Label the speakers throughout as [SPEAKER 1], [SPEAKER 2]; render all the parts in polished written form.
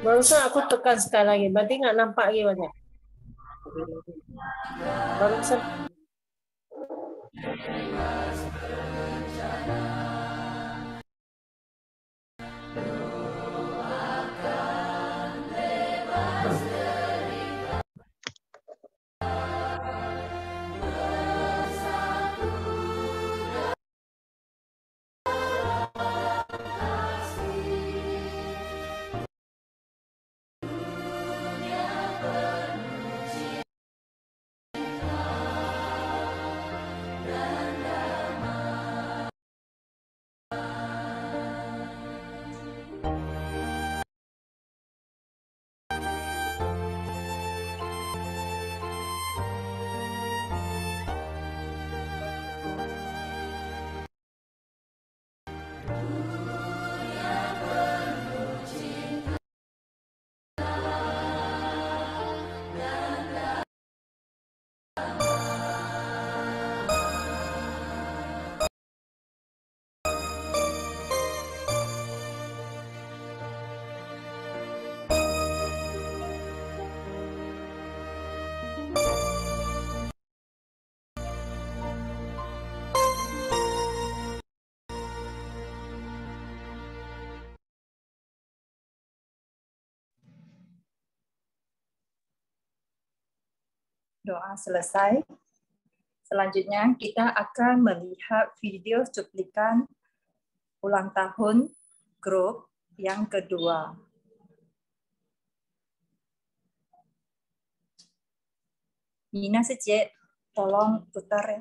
[SPEAKER 1] Barusan aku tekan sekali lagi, berarti nggak nampak lagi banyak. Barusan
[SPEAKER 2] doa selesai. Selanjutnya kita akan melihat video cuplikan ulang tahun grup yang kedua. Nina Sejek, tolong putar ya.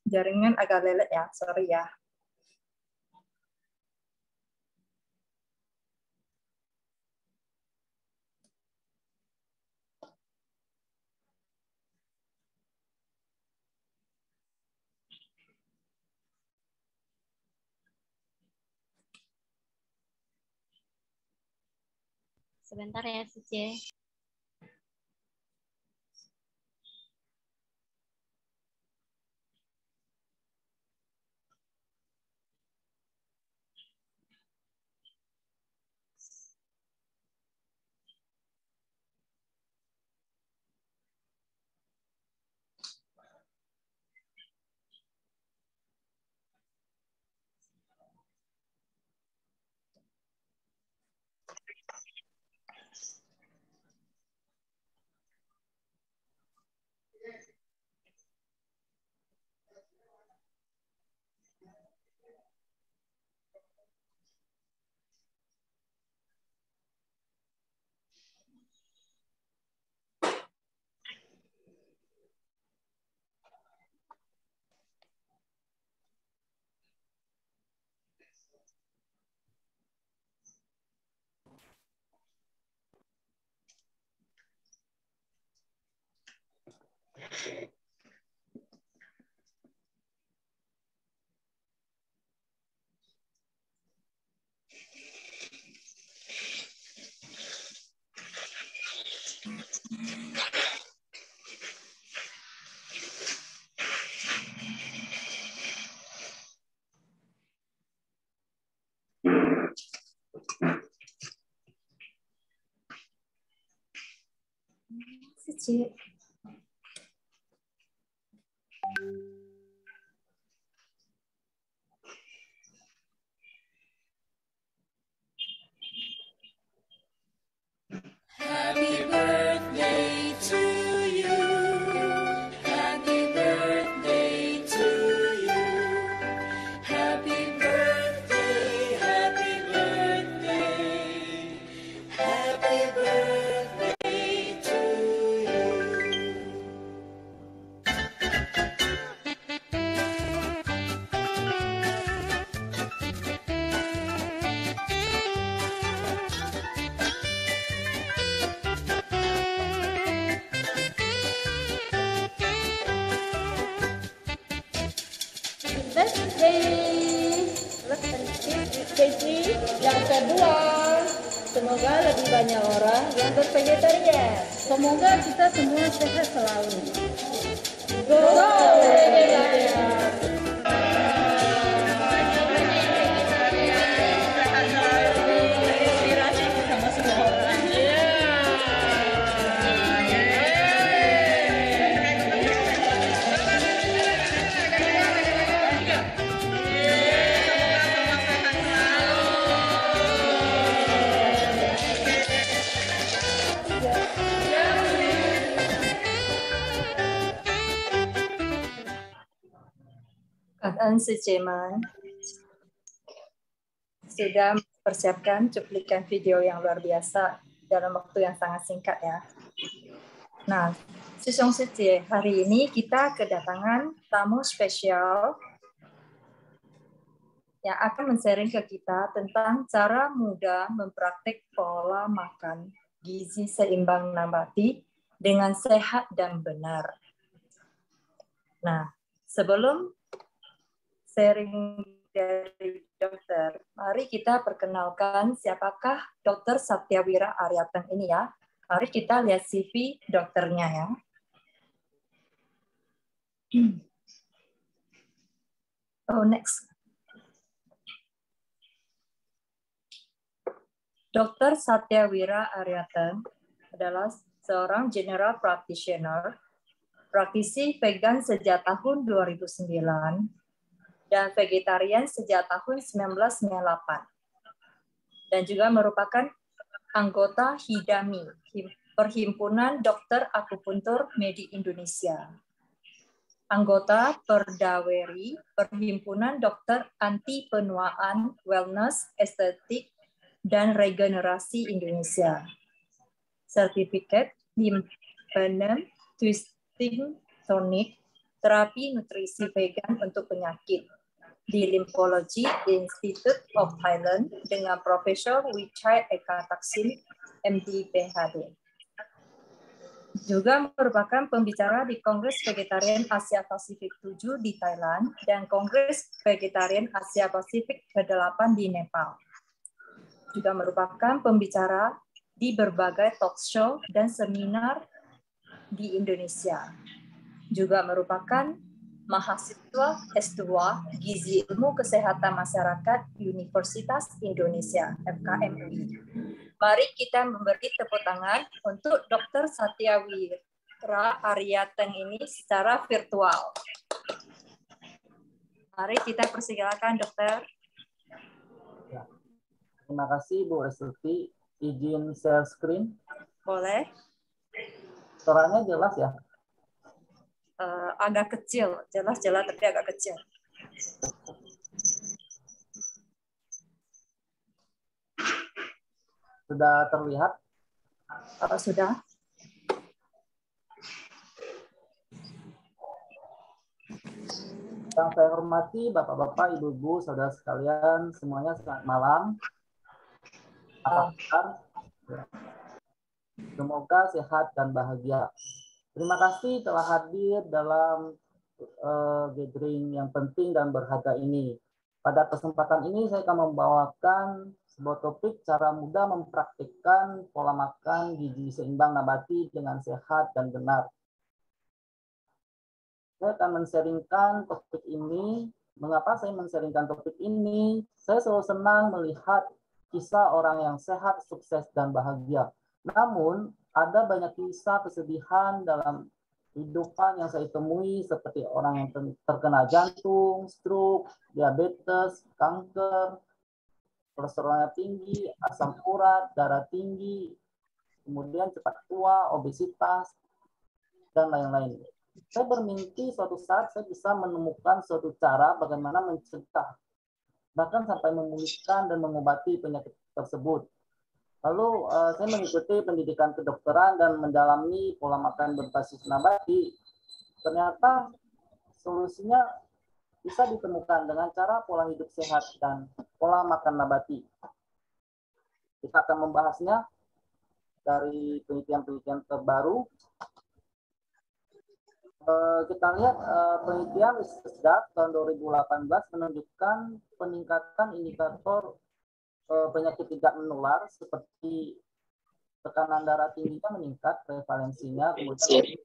[SPEAKER 2] Jaringan agak lelet ya, sorry ya.
[SPEAKER 3] Sebentar ya, Cici.
[SPEAKER 2] 谢。
[SPEAKER 4] Happy birthday to you. Happy birthday to you. Happy birthday, happy birthday. Happy birthday to you.
[SPEAKER 1] Birthday yang kedua, semoga lebih banyak orang yang bervegetarian. Semoga kita semua sehat selalu. Go vegetarian!
[SPEAKER 2] Keadaan sejaman sudah mempersiapkan cuplikan video yang luar biasa dalam waktu yang sangat singkat ya. Nah, Sisong Sejie, hari ini kita kedatangan tamu spesial yang akan men-sharing ke kita tentang cara mudah mempraktik pola makan gizi seimbang nabati dengan sehat dan benar. Nah, sebelum sharing dari dokter, mari kita perkenalkan siapakah Dokter Satyawira Aryateng ini ya. Mari kita lihat CV dokternya ya. Oh, next. Dokter Satyawira Aryateng adalah seorang general practitioner, praktisi vegan sejak tahun 2009, dan vegetarian sejak tahun 1998. Dan juga merupakan anggota HIDAMI, Perhimpunan Dokter Akupuntur Medi Indonesia. Anggota Perdaweri, Perhimpunan Dokter Anti Penuaan, Wellness, Estetik, dan Regenerasi Indonesia. Sertifikat Lymphadenum Twisting Tonic, terapi nutrisi vegan untuk penyakit di Lymphology Institute of Thailand dengan Profesor Wichai Ekataksin, MD, PhD. Juga merupakan pembicara di Kongres Vegetarian Asia Pasifik 7 di Thailand dan Kongres Vegetarian Asia Pasifik ke-8 di Nepal. Juga merupakan pembicara di berbagai talk show dan seminar di Indonesia. Juga merupakan mahasiswa S2 Gizi Ilmu Kesehatan Masyarakat Universitas Indonesia, FKMUI. Mari kita memberi tepuk tangan untuk Dr. Satyawira Aryateng ini secara virtual. Mari kita persilakan, dokter.
[SPEAKER 5] Terima kasih Bu Restuti. Izin share screen.
[SPEAKER 2] Boleh.
[SPEAKER 5] Suaranya jelas ya?
[SPEAKER 2] Agak kecil, jelas-jelas tapi agak kecil.
[SPEAKER 5] Sudah terlihat?
[SPEAKER 2] Sudah.
[SPEAKER 5] Yang saya hormati Bapak-Bapak, Ibu-Ibu, Saudara sekalian, semuanya selamat malam. Apa kabar? Semoga sehat dan bahagia. Terima kasih telah hadir dalam gathering yang penting dan berharga ini. Pada kesempatan ini saya akan membawakan sebuah topik cara mudah mempraktikkan pola makan gizi seimbang nabati dengan sehat dan benar. Saya akan men-sharingkan topik ini. Mengapa saya men-sharingkan topik ini? Saya selalu senang melihat kisah orang yang sehat, sukses, dan bahagia. Namun, ada banyak kisah kesedihan dalam kehidupan yang saya temui, seperti orang yang terkena jantung, stroke, diabetes, kanker, kolesterolnya tinggi, asam urat, darah tinggi, kemudian cepat tua, obesitas, dan lain-lain. Saya bermimpi suatu saat saya bisa menemukan suatu cara bagaimana mencegah, bahkan sampai memulihkan dan mengobati penyakit tersebut. Lalu saya mengikuti pendidikan kedokteran dan mendalami pola makan berbasis nabati. Ternyata solusinya bisa ditemukan dengan cara pola hidup sehat dan pola makan nabati. Kita akan membahasnya dari penelitian-penelitian terbaru. Kita lihat penelitian Riset tahun 2018 menunjukkan peningkatan indikator penyakit tidak menular seperti tekanan darah tingginya meningkat, prevalensinya, kemudian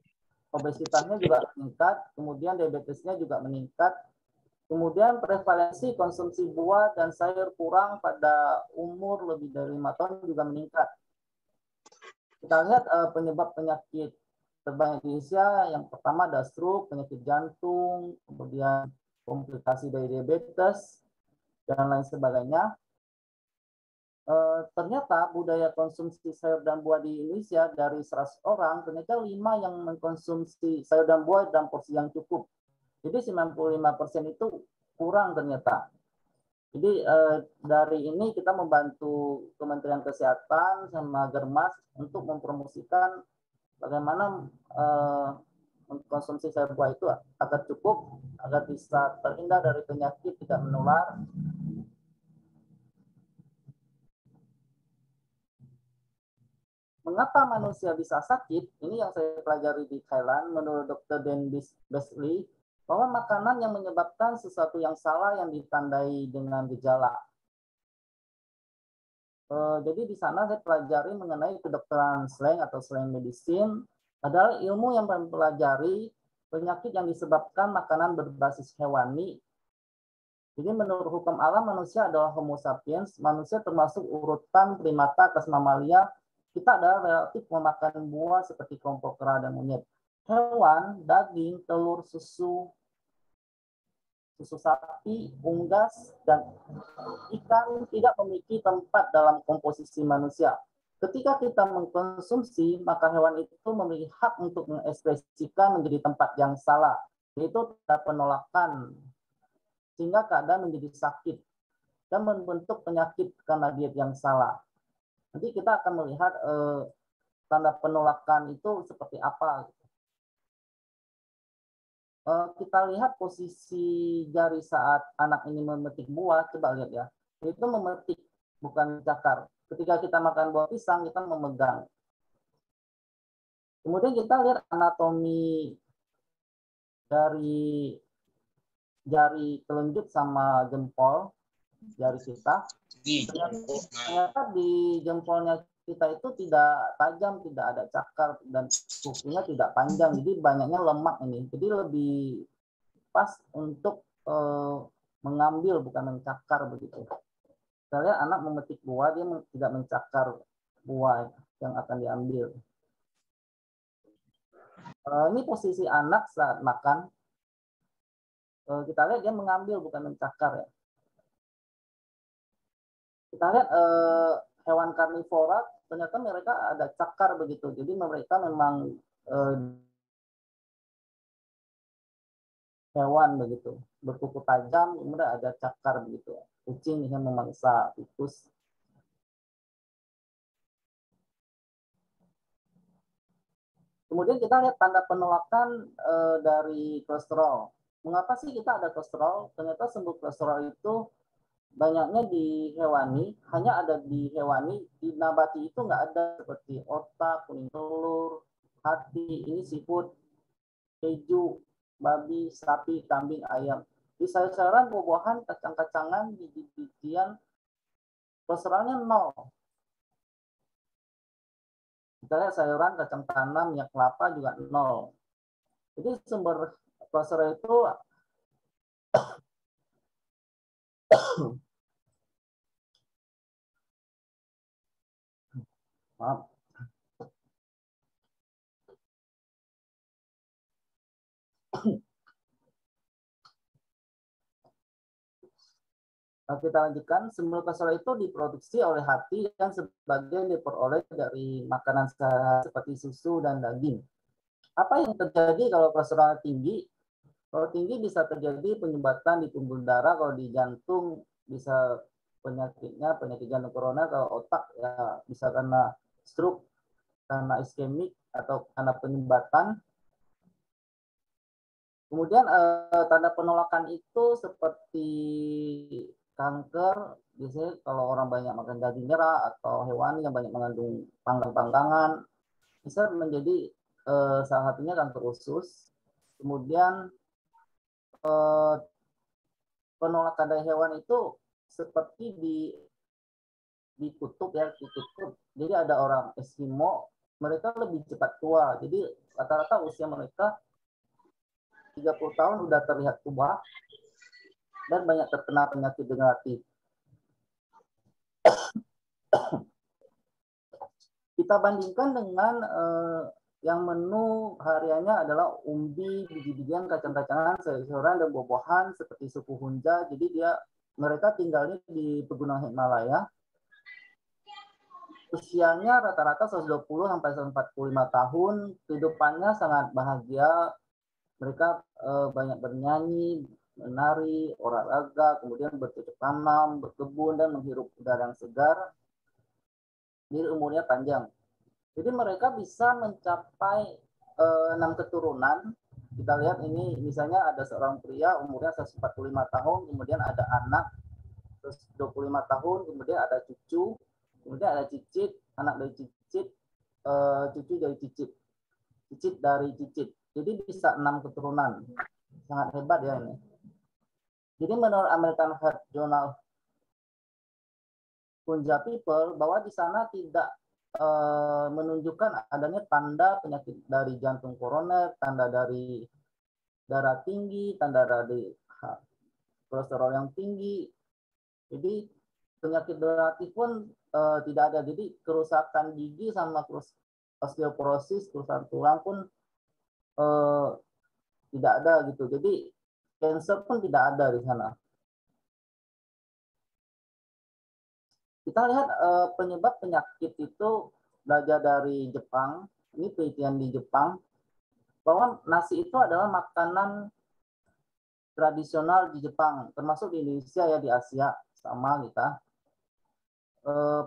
[SPEAKER 5] obesitasnya juga meningkat, kemudian diabetesnya juga meningkat, kemudian prevalensi konsumsi buah dan sayur kurang pada umur lebih dari 5 tahun juga meningkat. Kita lihat penyebab penyakit terbanyak di Indonesia, yang pertama ada stroke, penyakit jantung, kemudian komplikasi dari diabetes, dan lain sebagainya. Ternyata budaya konsumsi sayur dan buah di Indonesia dari 100 orang, ternyata 5 yang mengkonsumsi sayur dan buah dalam porsi yang cukup. Jadi 95% itu kurang ternyata. Jadi dari ini kita membantu Kementerian Kesehatan sama Germas untuk mempromosikan bagaimana mengkonsumsi sayur buah itu agar cukup, agar bisa terhindar dari penyakit tidak menular. Mengapa manusia bisa sakit? Ini yang saya pelajari di Thailand menurut Dr. Dan Besley, bahwa makanan yang menyebabkan sesuatu yang salah yang ditandai dengan gejala. Jadi di sana saya pelajari mengenai kedokteran slang atau slang medicine, adalah ilmu yang mempelajari penyakit yang disebabkan makanan berbasis hewani. Jadi menurut hukum alam manusia adalah Homo sapiens, manusia termasuk urutan primata atas mamalia. Kita adalah relatif memakan buah seperti kelompok kera dan monyet. Hewan, daging, telur, susu sapi, unggas, dan ikan tidak memiliki tempat dalam komposisi manusia. Ketika kita mengkonsumsi, maka hewan itu memiliki hak untuk mengekspresikan menjadi tempat yang salah, yaitu penolakan, sehingga keadaan menjadi sakit dan membentuk penyakit karena diet yang salah. Nanti kita akan melihat tanda penolakan itu seperti apa. Kita lihat posisi jari saat anak ini memetik buah, coba lihat ya. Itu memetik, bukan cakar. Ketika kita makan buah pisang, kita memegang. Kemudian kita lihat anatomi dari jari telunjuk sama jempol jari kita. Ternyata di jempolnya kita itu tidak tajam, tidak ada cakar, dan kukunya tidak panjang, jadi banyaknya lemak ini. Jadi lebih pas untuk mengambil, bukan mencakar begitu. Kita lihat anak memetik buah, dia tidak mencakar buah yang akan diambil. Ini posisi anak saat makan. Kita lihat dia mengambil, bukan mencakar ya. Kita lihat hewan karnivora, ternyata mereka ada cakar begitu. Jadi mereka memang hewan begitu, berkuku tajam, kemudian ada cakar begitu. Kucing yang memangsa tikus. Kemudian kita lihat tanda penolakan dari kolesterol. Mengapa sih kita ada kolesterol? Ternyata sumber kolesterol itu banyaknya di hewani, hanya ada di hewani, di nabati itu nggak ada, seperti otak, kuning telur, hati, ini seafood, keju, babi, sapi, kambing, ayam. Di sayur-sayuran, buah-buahan, kacang-kacangan, biji-bijian, kolesterolnya 0. Kita lihat sayuran, kacang tanam, minyak kelapa juga 0. Jadi sumber kolesterol itu maaf. Kita lanjutkan, sembel kolesterol itu diproduksi oleh hati yang sebagian diperoleh dari makanan seperti susu dan daging. Apa yang terjadi kalau kolesterol tinggi? Kalau tinggi bisa terjadi penyumbatan di pembuluh darah, kalau di jantung bisa penyakitnya penyakit jantung koroner, kalau otak ya bisa karena stroke, karena iskemik atau karena penyumbatan. Kemudian tanda penolakan itu seperti kanker, biasanya kalau orang banyak makan daging merah atau hewani yang banyak mengandung panggang-panggangan, bisa menjadi salah satunya kanker usus. Kemudian penolakan dari hewan itu seperti di kutub ya, di kutub. Jadi ada orang Eskimo, mereka lebih cepat tua. Jadi rata-rata usia mereka 30 tahun udah terlihat tua dan banyak terkena penyakit degeneratif. Kita bandingkan dengan yang menu hariannya adalah umbi, biji-bijian, kacang-kacangan, sayur-sayuran, dan buah-buahan seperti suku Hunja. Jadi mereka tinggalnya di pegunungan Himalaya. Usianya rata-rata 120 sampai 145 tahun. Kehidupannya sangat bahagia. Mereka banyak bernyanyi, menari, olahraga, kemudian bercocok tanam, berkebun, dan menghirup udara yang segar. Jadi umurnya panjang. Jadi mereka bisa mencapai 6 keturunan. Kita lihat ini misalnya ada seorang pria umurnya 145 tahun, kemudian ada anak 125 tahun, kemudian ada cucu, kemudian ada cicit, anak dari cicit, cucu dari cicit, cicit dari cicit. Jadi bisa 6 keturunan. Sangat hebat ya ini. Jadi menurut American Heart Journal Punjab People bahwa di sana tidak menunjukkan adanya tanda penyakit dari jantung koroner, tanda dari darah tinggi, tanda dari kolesterol yang tinggi. Jadi penyakit degeneratif pun tidak ada. Jadi kerusakan gigi sama osteoporosis, kerusakan tulang pun tidak ada gitu. Jadi cancer pun tidak ada di sana. Kita lihat penyebab penyakit itu belajar dari Jepang. Ini penelitian di Jepang bahwa nasi itu adalah makanan tradisional di Jepang, termasuk di Indonesia ya, di Asia sama kita.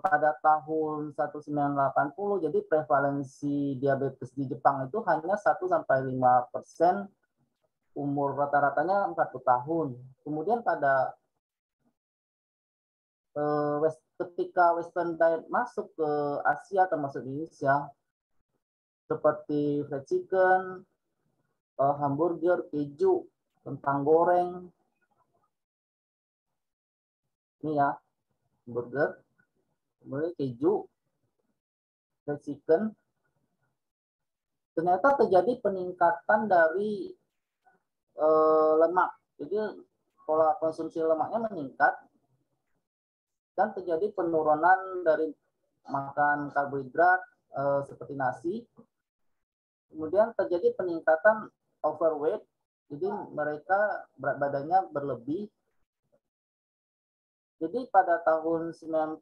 [SPEAKER 5] Pada tahun 1980, jadi prevalensi diabetes di Jepang itu hanya 1-5%, umur rata-ratanya 40 tahun. Kemudian pada ketika Western diet masuk ke Asia termasuk Indonesia, seperti fried chicken, hamburger, keju, kentang goreng, ini ya, hamburger, kemudian keju, fried chicken, ternyata terjadi peningkatan dari lemak. Jadi pola konsumsi lemaknya meningkat dan terjadi penurunan dari makan karbohidrat seperti nasi. Kemudian terjadi peningkatan overweight, jadi mereka berat badannya berlebih. Jadi pada tahun 190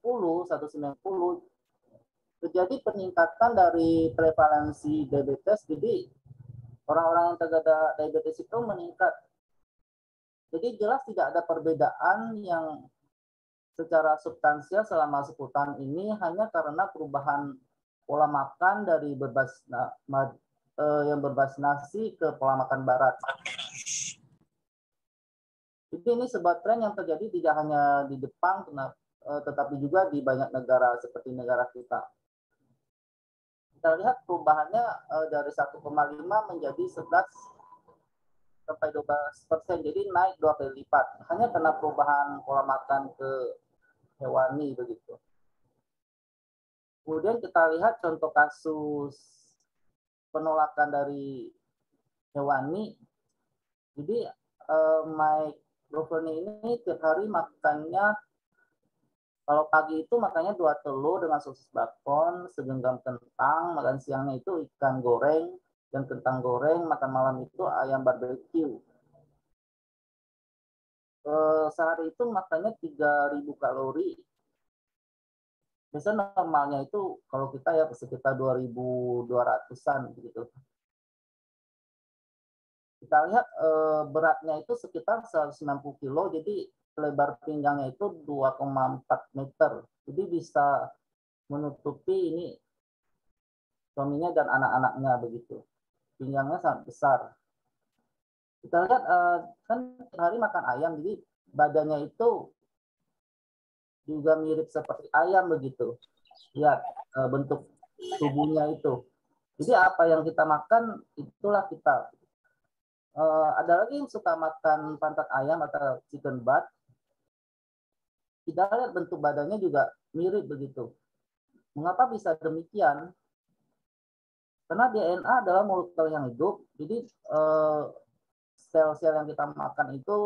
[SPEAKER 5] terjadi peningkatan dari prevalensi diabetes. Jadi orang-orang yang terkena diabetes itu meningkat. Jadi jelas tidak ada perbedaan yang secara substansial selama 10 tahun ini, hanya karena perubahan pola makan dari yang berbasis nasi ke pola makan barat. Jadi ini sebuah tren yang terjadi tidak hanya di Jepang, tetapi juga di banyak negara seperti negara kita. Kita lihat perubahannya dari 1,5 menjadi 11-12%, jadi naik 2 kali lipat. Hanya karena perubahan pola makan ke hewani begitu. Kemudian kita lihat contoh kasus penolakan dari hewani. Jadi Mike Broveny ini tiap hari makannya, kalau pagi itu makannya 2 telur dengan sosis bakon, segenggam kentang, makan siangnya itu ikan goreng dan kentang goreng, makan malam itu ayam barbeque. sehari itu makannya 3.000 kalori. Biasanya normalnya itu kalau kita ya sekitar 2.200-an gitu. Kita lihat beratnya itu sekitar 190 kilo, jadi lebar pinggangnya itu 2,4 meter. Jadi bisa menutupi ini suaminya dan anak-anaknya begitu. Pinggangnya sangat besar. Kita lihat kan hari makan ayam, jadi badannya itu juga mirip seperti ayam begitu. Lihat bentuk tubuhnya itu. Jadi apa yang kita makan itulah kita. Ada lagi yang suka makan pantat ayam atau chicken butt. Kita lihat bentuk badannya juga mirip begitu. Mengapa bisa demikian? Karena DNA adalah molekul yang hidup. Jadi sel-sel yang kita makan itu,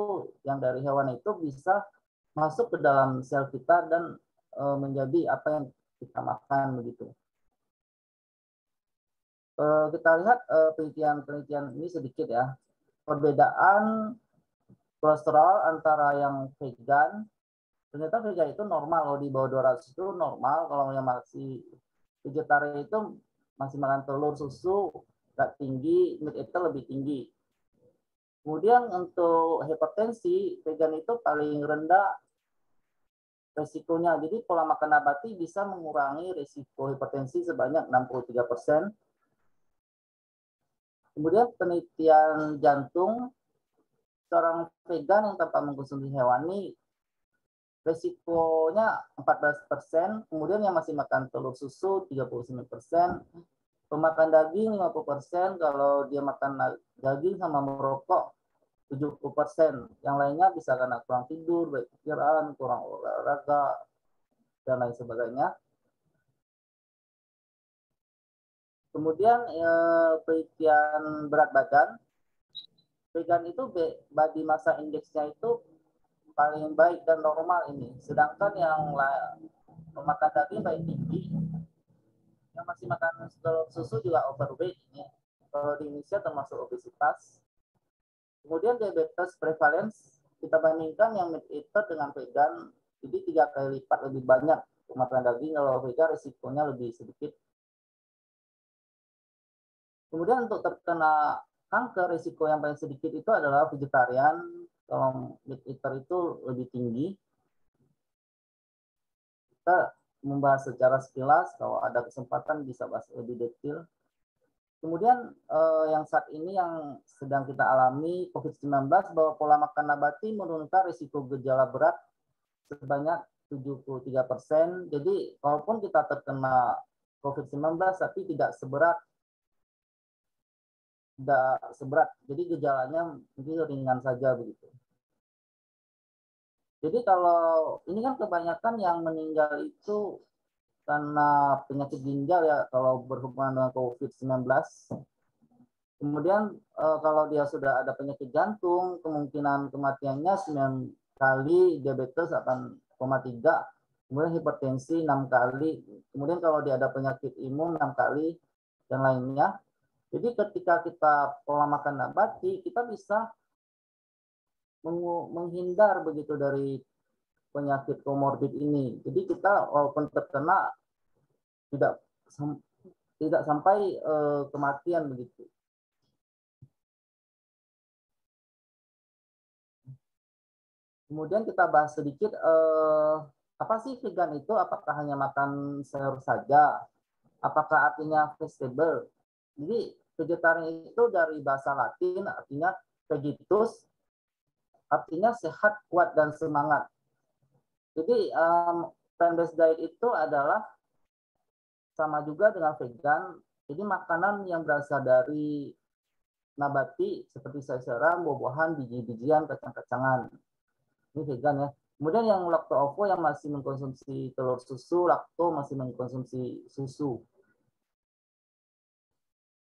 [SPEAKER 5] yang dari hewan itu bisa masuk ke dalam sel kita dan menjadi apa yang kita makan begitu. Kita lihat penelitian ini sedikit ya. Perbedaan kolesterol antara yang vegan, ternyata vegan itu normal, kalau di bawah 200 itu normal, kalau yang masih vegetarian itu masih makan telur, susu, nggak tinggi, meat eater lebih tinggi. Kemudian untuk hipertensi, vegan itu paling rendah resikonya. Jadi pola makan nabati bisa mengurangi risiko hipertensi sebanyak 63%. Kemudian penelitian jantung, seorang vegan yang tanpa mengkonsumsi hewani, resikonya 14%. Kemudian yang masih makan telur susu 39%. Pemakan daging 50%. Kalau dia makan daging sama merokok 70%. Yang lainnya bisa karena kurang tidur, baik pikiran, kurang olahraga, dan lain sebagainya. Kemudian penelitian berat badan, vegan itu body mass index-nya itu paling baik dan normal ini. Sedangkan yang pemakan daging baik tinggi, yang masih makan susu juga overweight ini. Kalau di Indonesia termasuk obesitas. Kemudian diabetes prevalence, kita bandingkan yang meat eater dengan vegan, jadi 3 kali lipat lebih banyak pemakan daging. Kalau vegan risikonya lebih sedikit. Kemudian untuk terkena kanker, risiko yang paling sedikit itu adalah vegetarian. Kalau meat eater itu lebih tinggi. Kita membahas secara sekilas, kalau ada kesempatan bisa bahas lebih detail. Kemudian yang saat ini yang sedang kita alami COVID-19, bahwa pola makan nabati menurunkan risiko gejala berat sebanyak 73%. Jadi walaupun kita terkena COVID-19 tapi tidak seberat, jadi gejalanya mungkin ringan saja begitu. Jadi kalau ini kan kebanyakan yang meninggal itu karena penyakit ginjal ya, kalau berhubungan dengan COVID-19. Kemudian kalau dia sudah ada penyakit jantung, kemungkinan kematiannya 9 kali, diabetes 8,3, kemudian hipertensi 6 kali, kemudian kalau dia ada penyakit imun 6 kali, dan lainnya. Jadi ketika kita pola makan nabati, kita bisa menghindar begitu dari penyakit komorbid ini. Jadi kita walaupun terkena tidak sampai kematian begitu. Kemudian kita bahas sedikit apa sih vegan itu? Apakah hanya makan sayur saja? Apakah artinya vegetable? Jadi vegetarian itu dari bahasa Latin artinya vegetus, artinya sehat, kuat, dan semangat. Jadi plant-based diet itu adalah sama juga dengan vegan. Jadi makanan yang berasal dari nabati seperti sayur-sayuran, buah-buahan, biji-bijian, kacang-kacangan. Ini vegan ya. Kemudian yang lacto-ovo yang masih mengkonsumsi telur susu, lakto masih mengkonsumsi susu.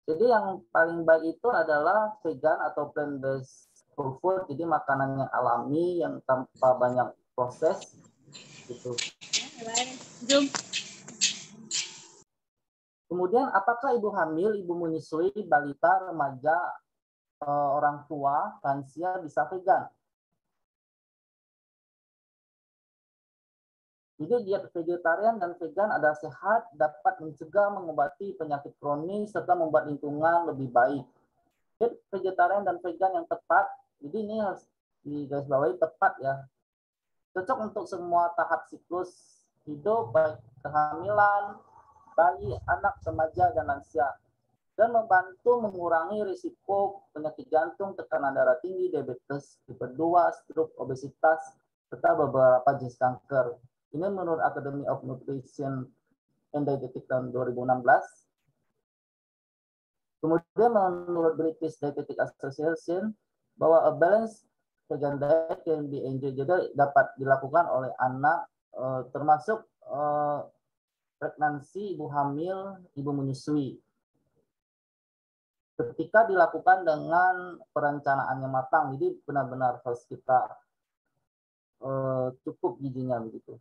[SPEAKER 5] Jadi yang paling baik itu adalah vegan atau plant-based whole food, jadi makanan yang alami yang tanpa banyak proses gitu. Kemudian apakah ibu hamil, ibu menyusui, balita, remaja, orang tua, lansia bisa vegan? Jadi diet vegetarian dan vegan adalah sehat, dapat mencegah, mengobati penyakit kronis, serta membuat lingkungan lebih baik. Diet vegetarian dan vegan yang tepat, jadi ini harus digarisbawahi tepat ya. Cocok untuk semua tahap siklus hidup, baik kehamilan, bayi, anak, remaja, dan lansia. Dan membantu mengurangi risiko penyakit jantung, tekanan darah tinggi, diabetes tipe 2, stroke, obesitas, serta beberapa jenis kanker. Ini menurut Academy of Nutrition and Dietetics tahun 2016. Kemudian menurut British Dietetic Association bahwa a balanced vegan diet can be enjoyed, jadi dapat dilakukan oleh anak termasuk pregnancy, ibu hamil, ibu menyusui. Ketika dilakukan dengan perencanaan yang matang, jadi benar-benar harus kita cukup gizinya begitu.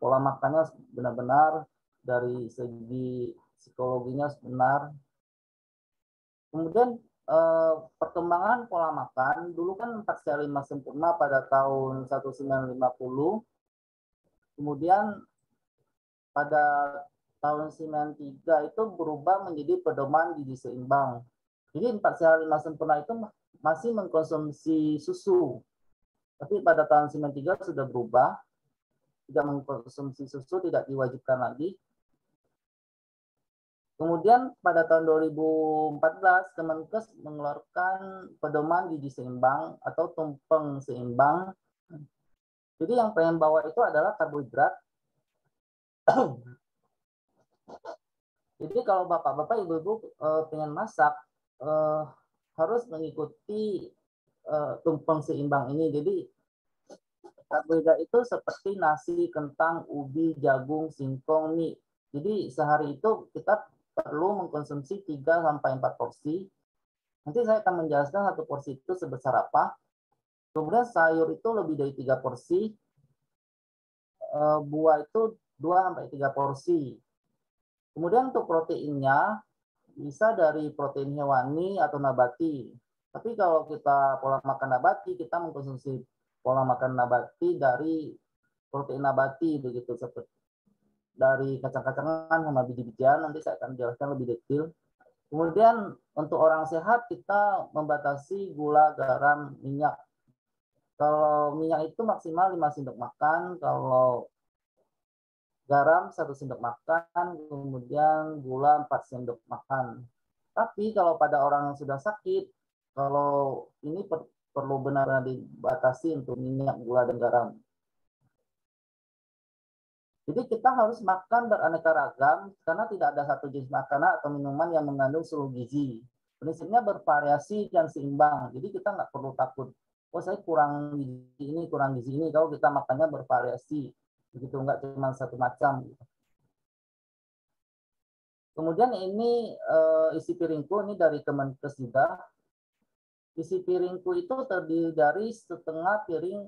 [SPEAKER 5] Pola makannya benar-benar dari segi psikologinya benar. Kemudian perkembangan pola makan dulu kan 4 sehat 5 sempurna pada tahun 1950. Kemudian pada tahun 93 itu berubah menjadi pedoman gizi seimbang. Jadi 4 sehat 5 sempurna itu masih mengkonsumsi susu. Tapi pada tahun 93 sudah berubah, tidak mengkonsumsi susu, tidak diwajibkan lagi. Kemudian pada tahun 2014 Kemenkes mengeluarkan pedoman gizi seimbang atau tumpeng seimbang. Jadi yang pengen bawa itu adalah karbohidrat. Jadi kalau bapak-bapak, ibu-ibu pengen masak harus mengikuti tumpeng seimbang ini. Jadi karbohidrat itu seperti nasi, kentang, ubi, jagung, singkong, mie. Jadi sehari itu kita perlu mengkonsumsi 3-4 porsi. Nanti saya akan menjelaskan satu porsi itu sebesar apa. Kemudian sayur itu lebih dari 3 porsi. Buah itu 2-3 porsi. Kemudian untuk proteinnya bisa dari protein hewani atau nabati. Tapi kalau kita pola makan nabati, kita mengkonsumsi pola makan nabati dari protein nabati begitu, seperti dari kacang-kacangan sama biji-bijian. Nanti saya akan jelaskan lebih detail. Kemudian untuk orang sehat kita membatasi gula, garam, minyak. Kalau minyak itu maksimal 5 sendok makan, kalau garam 1 sendok makan, kemudian gula 4 sendok makan. Tapi kalau pada orang yang sudah sakit, kalau ini perlu benar-benar dibatasi untuk minyak, gula, dan garam. Jadi kita harus makan beraneka ragam karena tidak ada satu jenis makanan atau minuman yang mengandung seluruh gizi. Prinsipnya bervariasi dan seimbang. Jadi kita nggak perlu takut, oh saya kurang gizi ini, kurang gizi ini. Kalau kita makannya bervariasi, begitu, nggak cuma satu macam. Kemudian ini isi piringku, ini dari Kemenkes juga. Isi piringku itu terdiri dari setengah piring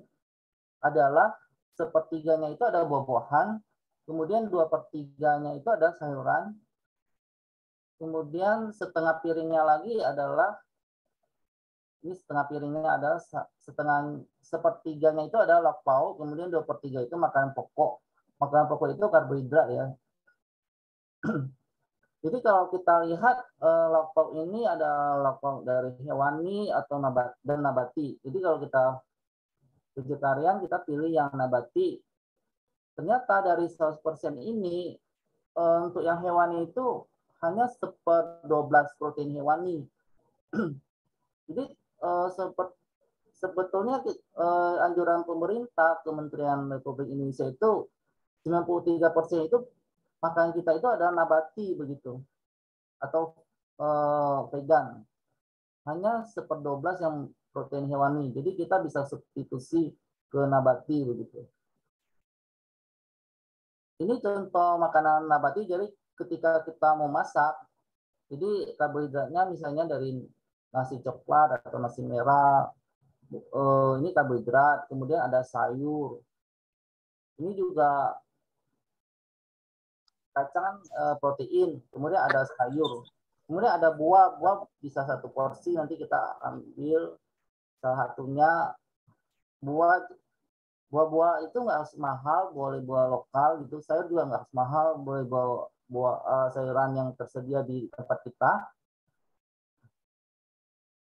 [SPEAKER 5] adalah sepertiganya itu ada buah-buahan, kemudian 2/3-nya itu ada sayuran, kemudian setengah piringnya lagi adalah, ini setengah piringnya adalah sepertiganya itu adalah lauk pauk, kemudian 2/3 itu makanan pokok. Makanan pokok itu karbohidrat ya. Jadi kalau kita lihat lauk pauk ini ada lauk pauk dari hewani atau nabati. Jadi kalau kita vegetarian kita pilih yang nabati. Ternyata dari 100% ini untuk yang hewani itu hanya 1/12 protein hewani. Jadi sebetulnya anjuran pemerintah Kementerian Republik Indonesia itu 93% itu makanan kita itu adalah nabati begitu atau vegan. Hanya 1/12 yang protein hewani. Jadi kita bisa substitusi ke nabati begitu. Ini contoh makanan nabati. Jadi ketika kita mau masak, jadi karbohidratnya misalnya dari nasi coklat atau nasi merah, ini karbohidrat. Kemudian ada sayur. Ini juga kacang protein. Kemudian ada sayur. Kemudian ada buah. Buah bisa 1 porsi. Nanti kita ambil salah satunya buah Buah-buah itu nggak harus mahal, boleh buah lokal gitu. Sayur juga nggak harus mahal, boleh buah sayuran yang tersedia di tempat kita.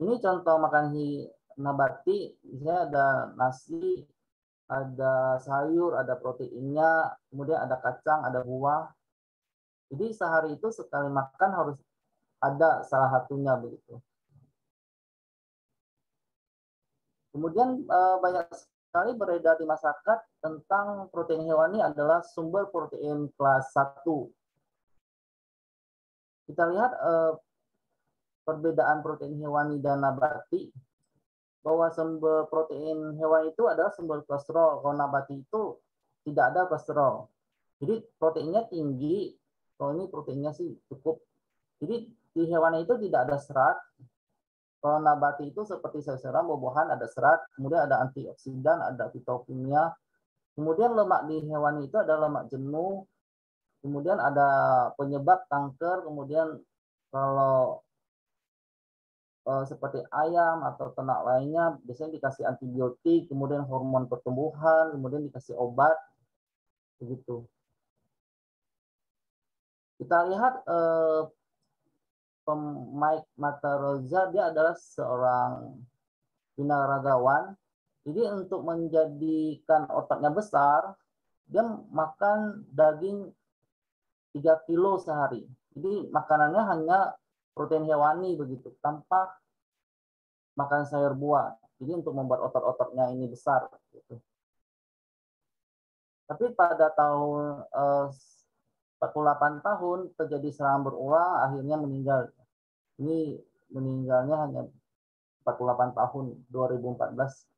[SPEAKER 5] Ini contoh makan nabati, misalnya ada nasi, ada sayur, ada proteinnya, kemudian ada kacang, ada buah. Jadi sehari itu sekali makan harus ada salah satunya begitu. Kemudian banyak sekali beredar di masyarakat tentang protein hewani adalah sumber protein kelas 1. Kita lihat perbedaan protein hewani dan nabati, bahwa sumber protein hewani itu adalah sumber kolesterol, kalau nabati itu tidak ada kolesterol. Jadi proteinnya tinggi, kalau ini proteinnya sih cukup. Jadi di hewani itu tidak ada serat. Kalau nabati itu seperti sayur-sayuran, buah-buahan ada serat, kemudian ada antioksidan, ada fitokimia. Kemudian lemak di hewani itu ada lemak jenuh, kemudian ada penyebab kanker, kemudian kalau seperti ayam atau ternak lainnya biasanya dikasih antibiotik, kemudian hormon pertumbuhan, kemudian dikasih obat, begitu. Kita lihat Mike Mataroza, dia adalah seorang binaragawan. Jadi untuk menjadikan otaknya besar, dia makan daging 3 kilo sehari. Jadi makanannya hanya protein hewani begitu, tanpa makan sayur buah. Jadi untuk membuat otot-ototnya ini besar. Gitu. Tapi pada tahun 48 tahun terjadi serangan berulang, akhirnya meninggal. Ini meninggalnya hanya 48 tahun, 2014.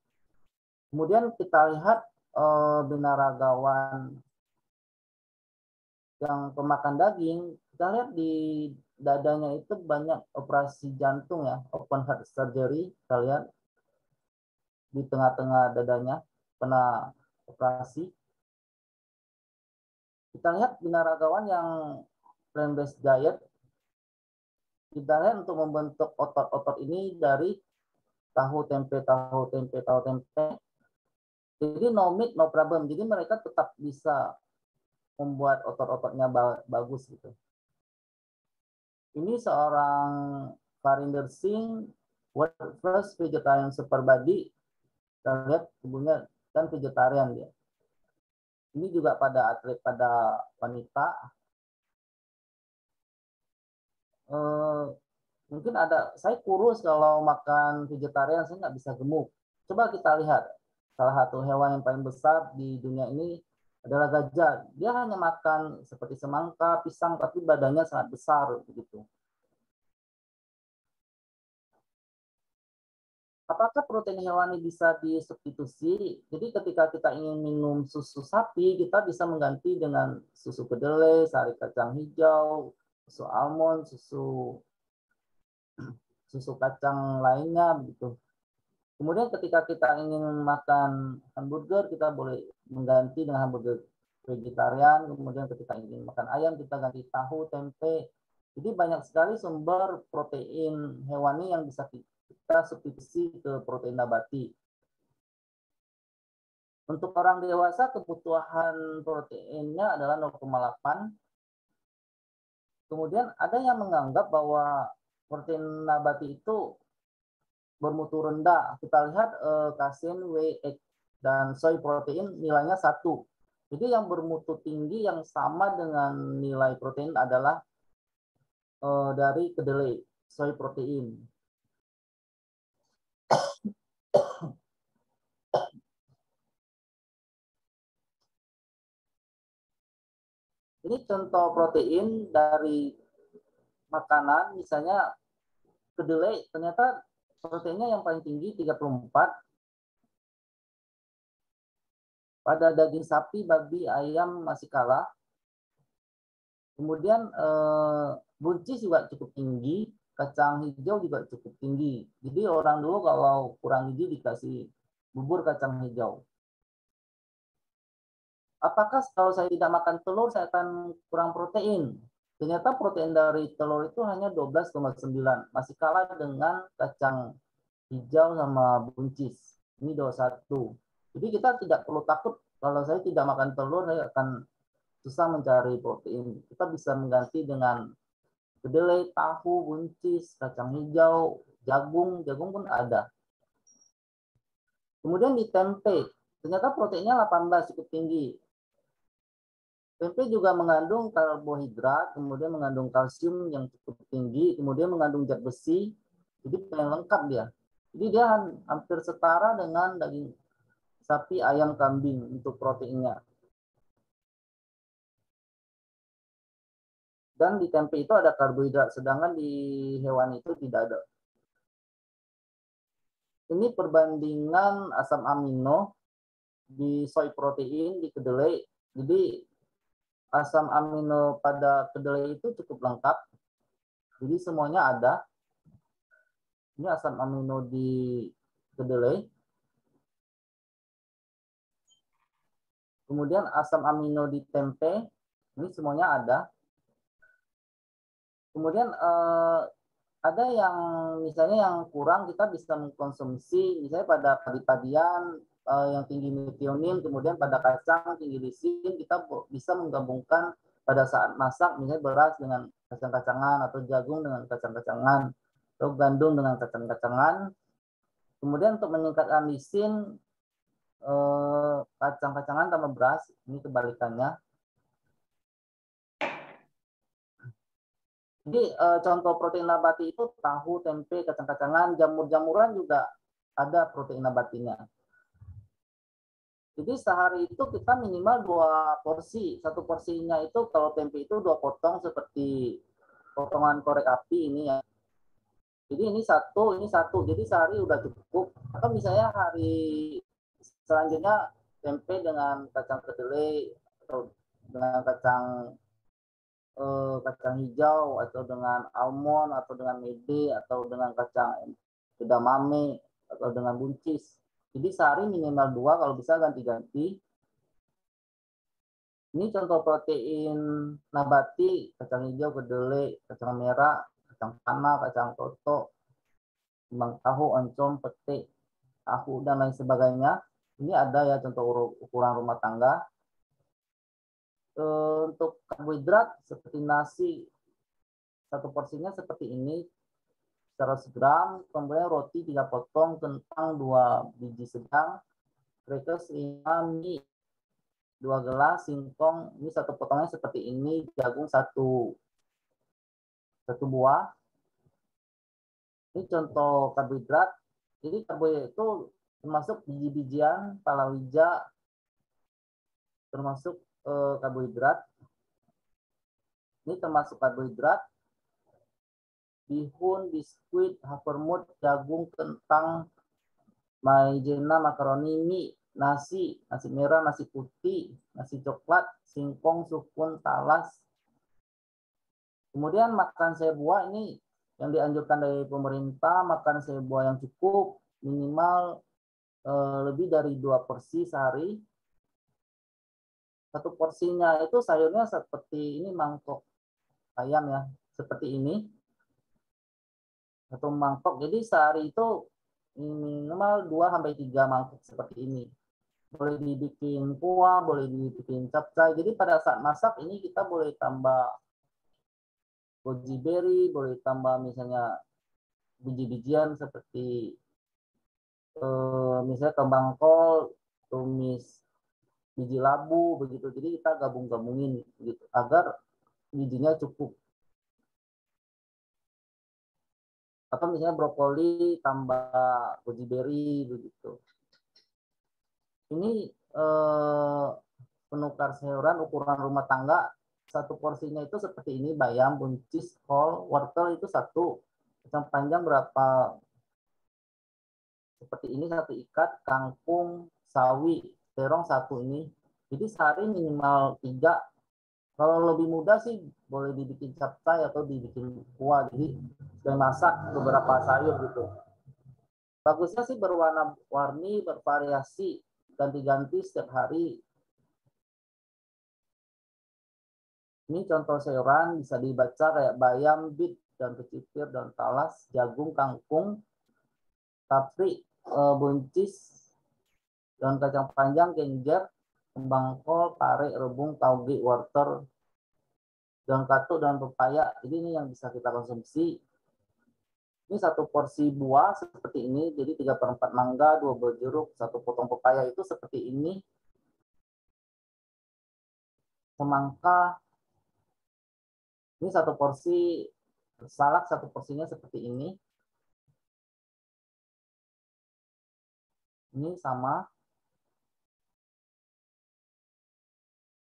[SPEAKER 5] Kemudian kita lihat binaragawan yang pemakan daging, kita lihat di dadanya itu banyak operasi jantung ya, open heart surgery. Kita lihat di tengah-tengah dadanya pernah operasi. Kita lihat binaragawan yang plant-based diet, kita lihat untuk membentuk otot-otot ini dari tahu tempe. Jadi no meat, no problem. Jadi mereka tetap bisa membuat otot-ototnya bagus gitu. Ini seorang Varinder Singh, world first vegetarian super body. Kita lihat tubuhnya kan vegetarian dia. Ini juga pada atlet, pada wanita. Mungkin ada, saya kurus kalau makan vegetarian, saya nggak bisa gemuk. Coba kita lihat, salah satu hewan yang paling besar di dunia ini adalah gajah. Dia hanya makan seperti semangka, pisang, tapi badannya sangat besar begitu. Apakah protein hewani bisa disubstitusi? Jadi ketika kita ingin minum susu sapi, kita bisa mengganti dengan susu kedelai, sari kacang hijau, susu almond, susu kacang lainnya begitu. Kemudian ketika kita ingin makan hamburger, kita boleh mengganti dengan hamburger vegetarian. Kemudian ketika ingin makan ayam, kita ganti tahu, tempe. Jadi banyak sekali sumber protein hewani yang bisa kita substitusi ke protein nabati. Untuk orang dewasa, kebutuhan proteinnya adalah 0,8. Kemudian ada yang menganggap bahwa protein nabati itu bermutu rendah. Kita lihat kasein, whey, egg, dan soy protein nilainya 1. Jadi yang bermutu tinggi yang sama dengan nilai protein adalah dari kedelai, soy protein. Ini contoh protein dari makanan, misalnya kedelai, ternyata proteinnya yang paling tinggi 34. Pada daging sapi, babi, ayam masih kalah. Kemudian buncis juga cukup tinggi, kacang hijau juga cukup tinggi. Jadi orang dulu kalau kurang gizi dikasih bubur kacang hijau. Apakah kalau saya tidak makan telur saya akan kurang protein? Ternyata protein dari telur itu hanya 12,9, masih kalah dengan kacang hijau sama buncis. Ini 21. Jadi kita tidak perlu takut kalau saya tidak makan telur, saya akan susah mencari protein. Kita bisa mengganti dengan kedelai, tahu, buncis, kacang hijau, jagung pun ada. Kemudian di tempe, ternyata proteinnya 18, cukup tinggi. Tempe juga mengandung karbohidrat, kemudian mengandung kalsium yang cukup tinggi, kemudian mengandung zat besi, jadi paling lengkap dia. Jadi dia hampir setara dengan daging sapi, ayam, kambing untuk proteinnya. Dan di tempe itu ada karbohidrat, sedangkan di hewan itu tidak ada. Ini perbandingan asam amino di soy protein, di kedelai. Jadi asam amino pada kedelai itu cukup lengkap. Jadi semuanya ada. Ini asam amino di kedelai. Kemudian asam amino di tempe, ini semuanya ada. Kemudian ada yang misalnya yang kurang, kita bisa mengkonsumsi misalnya pada padi-padian yang tinggi metionin, kemudian pada kacang tinggi lisin, kita bisa menggabungkan pada saat masak misalnya beras dengan kacang-kacangan atau jagung dengan kacang-kacangan atau gandum dengan kacang-kacangan. Kemudian untuk meningkatkan lisin, kacang-kacangan tambah beras, ini kebalikannya. Jadi contoh protein nabati itu tahu, tempe, kacang-kacangan, jamur-jamuran juga ada protein nabatinya. Jadi sehari itu kita minimal 2 porsi. Satu porsinya itu kalau tempe itu 2 potong seperti potongan korek api ini ya. Jadi ini satu. Jadi sehari udah cukup. Atau misalnya hari selanjutnya tempe dengan kacang kedelai atau dengan kacang hijau atau dengan almond atau dengan mede atau dengan kacang edamame atau dengan buncis. Jadi sehari minimal 2, kalau bisa ganti-ganti. Ini contoh protein nabati, kacang hijau, kedelai, kacang merah, kacang tanah, kacang toto, kembang tahu, oncom, pete, tahu, dan lain sebagainya. Ini ada ya contoh ukuran rumah tangga. Untuk karbohidrat seperti nasi, satu porsinya seperti ini, 100 gram, kemudian roti 3 potong, kentang 2 biji sedang, crackers 5, mie 2 gelas, singkong, ini satu potongnya seperti ini, jagung 1 buah. Ini contoh karbohidrat. Jadi karbohidrat itu termasuk biji-bijian, palawija, termasuk karbohidrat. Ini termasuk karbohidrat. Bihun, biskuit, havermut, jagung, kentang, maizena, makaroni, mie, nasi merah, nasi putih, nasi coklat, singkong, sukun, talas. Kemudian makan sayur buah ini yang dianjurkan dari pemerintah, makan sayur buah yang cukup, minimal lebih dari 2 porsi sehari. Satu porsinya itu sayurnya seperti ini, mangkok ayam ya, seperti ini. Satu mangkok. Jadi sehari itu minimal 2-3 mangkok seperti ini. Boleh dibikin kuah, boleh dibikin capcay. Jadi pada saat masak ini kita boleh tambah goji berry, boleh tambah misalnya biji-bijian seperti misalnya kembang kol, tumis biji labu begitu. Jadi kita gabung-gabungin gitu agar bijinya cukup. Atau misalnya brokoli tambah goji berry begitu. Ini penukar sayuran ukuran rumah tangga. Satu porsinya itu seperti ini, bayam, buncis, kol, wortel itu 1. Kacang panjang berapa? Seperti ini 1 ikat, kangkung, sawi, terong 1 ini. Jadi sehari minimal 3. Kalau lebih mudah sih boleh dibikin capcay atau dibikin kuah. Jadi saya masak beberapa sayur gitu. Bagusnya sih berwarna-warni, bervariasi, ganti-ganti setiap hari. Ini contoh sayuran bisa dibaca kayak bayam, beet, daun kecipir, daun talas, jagung, kangkung, kapri, buncis, daun kacang panjang, genjer, kembang kol, pare, rebung, tauge, wortel, daun katuk, daun pepaya. Jadi ini yang bisa kita konsumsi. Ini satu porsi buah seperti ini, jadi 3/4 mangga, 2 buah jeruk, 1 potong pepaya itu seperti ini. Semangka, ini satu porsi salak, satu porsinya seperti ini. Ini sama.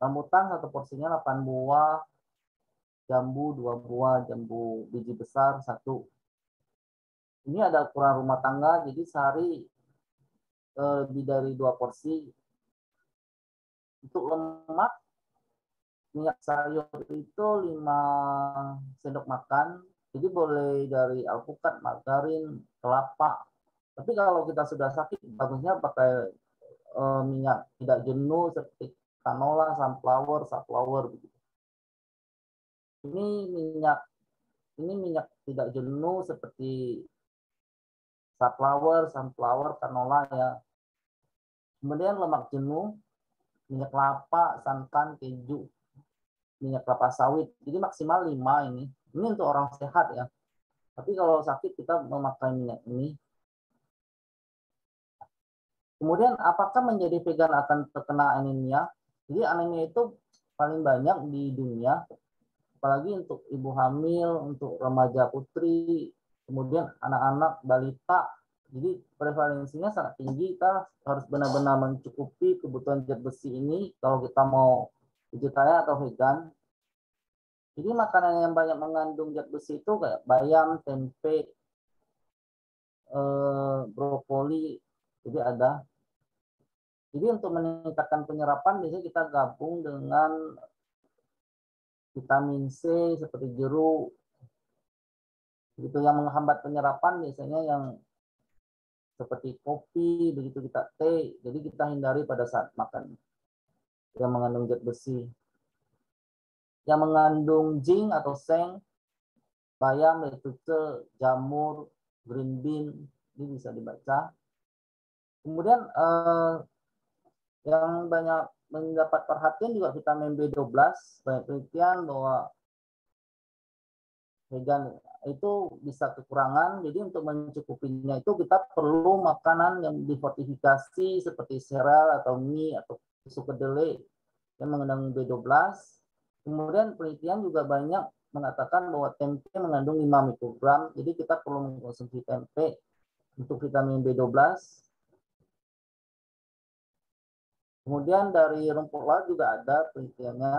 [SPEAKER 5] Rambutan satu porsinya 8 buah, jambu 2 buah, jambu biji besar 1. Ini ada ukuran rumah tangga, jadi sehari lebih dari 2 porsi. Untuk lemak, minyak sayur itu 5 sendok makan. Jadi boleh dari alpukat, margarin, kelapa. Tapi kalau kita sudah sakit, bagusnya pakai minyak tidak jenuh seperti canola, sunflower begitu. Ini minyak tidak jenuh seperti sunflower, canola ya. Kemudian lemak jenuh, minyak kelapa, santan, keju, minyak kelapa sawit. Jadi maksimal 5 ini. Ini untuk orang sehat ya. Tapi kalau sakit kita memakai minyak ini. Kemudian apakah menjadi vegan akan terkena anemia? Jadi anemia itu paling banyak di dunia. Apalagi untuk ibu hamil, untuk remaja putri, kemudian anak-anak, balita. Jadi prevalensinya sangat tinggi. Kita harus benar-benar mencukupi kebutuhan zat besi ini kalau kita mau vegetarian atau vegan. Jadi makanan yang banyak mengandung zat besi itu kayak bayam, tempe, brokoli. Jadi ada. Jadi untuk meningkatkan penyerapan biasanya kita gabung dengan vitamin C seperti jeruk. Begitu yang menghambat penyerapan biasanya yang seperti kopi, begitu kita teh. Jadi kita hindari pada saat makan yang mengandung zat besi. Yang mengandung zinc atau seng, bayam, lettuce, jamur, green bean, ini bisa dibaca. Kemudian yang banyak mendapat perhatian juga vitamin B12. Banyak penelitian bahwa vegan itu bisa kekurangan. Jadi untuk mencukupinya itu kita perlu makanan yang difortifikasi seperti sereal atau mie atau susu kedelai yang mengandung B12. Kemudian penelitian juga banyak mengatakan bahwa tempe mengandung 5 mikrogram. Jadi kita perlu mengkonsumsi tempe untuk vitamin B12. Kemudian dari rumput laut juga ada penelitiannya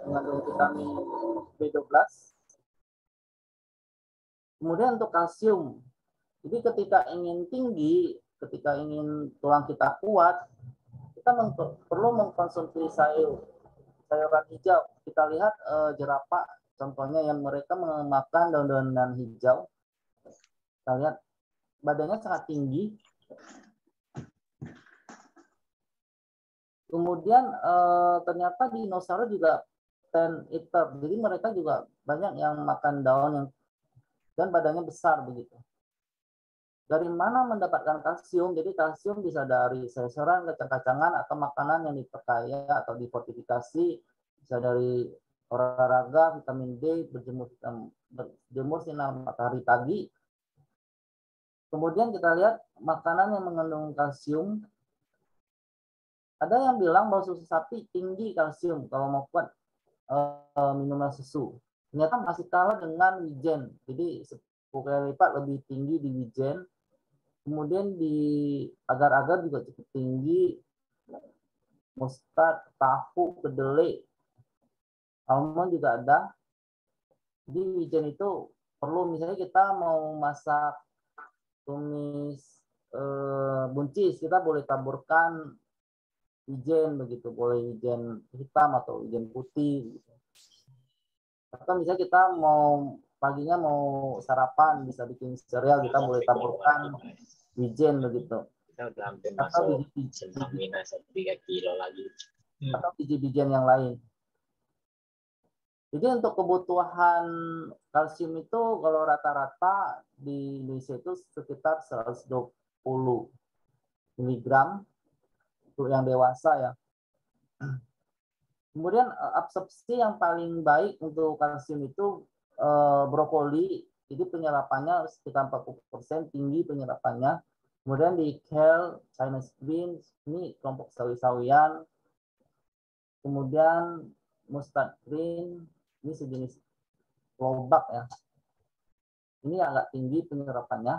[SPEAKER 5] mengandung vitamin B12. Kemudian untuk kalsium. Jadi ketika ingin tinggi, ketika ingin tulang kita kuat, kita perlu mengkonsumsi sayuran hijau. Kita lihat jerapah, contohnya yang mereka memakan daun-daunan hijau. Kita lihat badannya sangat tinggi. Kemudian ternyata dinosaurus juga plant eater. Jadi mereka juga banyak yang makan daun yang dan badannya besar begitu. Dari mana mendapatkan kalsium? Jadi kalsium bisa dari sayuran, kacang-kacangan atau makanan yang diperkaya atau difortifikasi. Bisa dari olahraga, vitamin D, berjemur sinar matahari pagi. Kemudian kita lihat makanan yang mengandung kalsium. Ada yang bilang bahwa susu sapi tinggi kalsium kalau mau kuat minuman susu. Ternyata masih kalah dengan wijen. Jadi 10 kali lipat lebih tinggi di wijen. Kemudian di agar-agar juga cukup tinggi. Mustard, tahu, kedelai, almond juga ada. Jadi wijen itu perlu, misalnya kita mau masak tumis buncis, kita boleh taburkan wijen begitu, boleh wijen hitam atau wijen putih gitu. Atau misalnya kita mau paginya mau sarapan bisa bikin sereal, kita boleh taburkan wijen begitu.
[SPEAKER 6] Kita udah hampir
[SPEAKER 5] Atau
[SPEAKER 6] masuk centang minus 3 kilo lagi.
[SPEAKER 5] Atau biji-bijian yang lain. Jadi untuk kebutuhan kalsium itu kalau rata-rata di Indonesia itu sekitar 120 mg untuk yang dewasa ya. Kemudian absorpsi yang paling baik untuk kalsium itu brokoli, jadi penyerapannya sekitar 40% tinggi penyerapannya. Kemudian di kale, Chinese beans, ini kelompok sawi-sawian. Kemudian mustard green, ini sejenis lobak ya. Ini agak tinggi penyerapannya.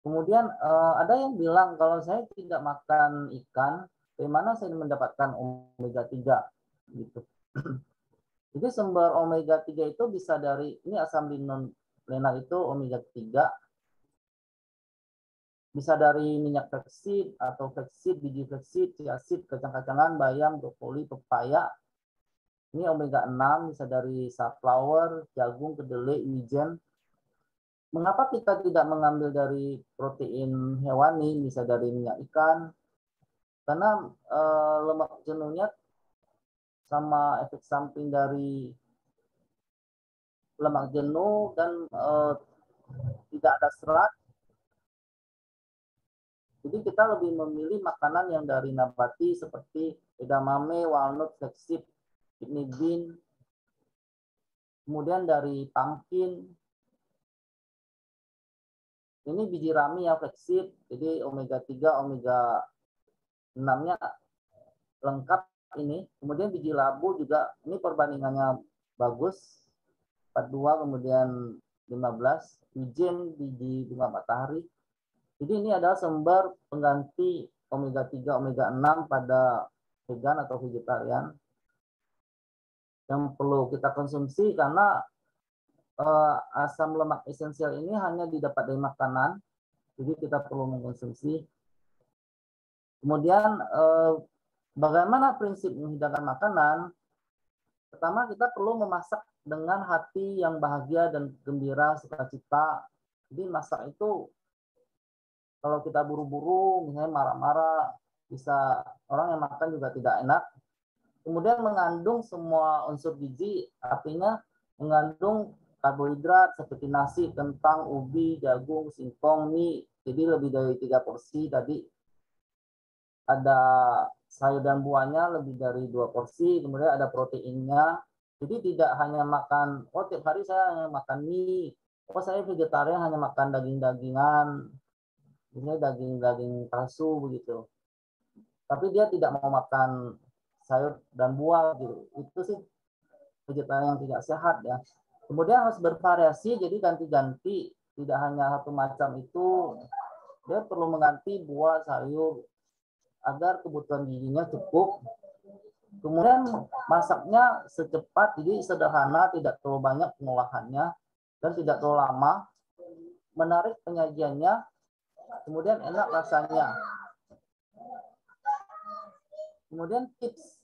[SPEAKER 5] Kemudian ada yang bilang kalau saya tidak makan ikan, dari mana saya mendapatkan omega 3 gitu. Jadi sumber omega 3 itu bisa dari ini asam linolenal itu omega 3. Bisa dari minyak flaxseed atau flaxseed, biji flaxseed, chia seed, kacang-kacangan, bayam, brokoli, pepaya. Ini omega 6 bisa dari sunflower, jagung, kedelai, wijen. Mengapa kita tidak mengambil dari protein hewani, bisa dari minyak ikan? Karena lemak jenuhnya sama efek samping dari lemak jenuh dan tidak ada serat. Jadi kita lebih memilih makanan yang dari nabati seperti edamame, walnut, flaxseed, kidney bean, kemudian dari pumpkin. Ini biji rami yang flaxseed, jadi omega 3, omega 6-nya lengkap ini. Kemudian biji labu juga, ini perbandingannya bagus. 42, kemudian 15. Wijen, biji bunga matahari. Jadi ini adalah sumber pengganti omega 3, omega 6 pada vegan atau vegetarian yang perlu kita konsumsi karena asam lemak esensial ini hanya didapat dari makanan, jadi kita perlu mengkonsumsi. Kemudian bagaimana prinsip menghidangkan makanan? Pertama, kita perlu memasak dengan hati yang bahagia dan gembira, sukacita. Jadi masak itu kalau kita buru-buru, misalnya marah-marah, bisa orang yang makan juga tidak enak. Kemudian mengandung semua unsur gizi, artinya mengandung karbohidrat seperti nasi, kentang, ubi, jagung, singkong, mie. Jadi lebih dari 3 porsi tadi. Ada sayur dan buahnya lebih dari 2 porsi. Kemudian ada proteinnya. Jadi tidak hanya makan, oh tiap hari saya hanya makan mie. Oh saya vegetarian hanya makan daging-dagingan. Ini daging-daging palsu begitu. Tapi dia tidak mau makan sayur dan buah gitu. Itu sih vegetarian yang tidak sehat ya. Kemudian harus bervariasi, jadi ganti-ganti, tidak hanya satu macam itu. Dia perlu mengganti buah, sayur, agar kebutuhan gizinya cukup. Kemudian masaknya secepat, jadi sederhana, tidak terlalu banyak pengolahannya, dan tidak terlalu lama. Menarik penyajiannya, kemudian enak rasanya. Kemudian tips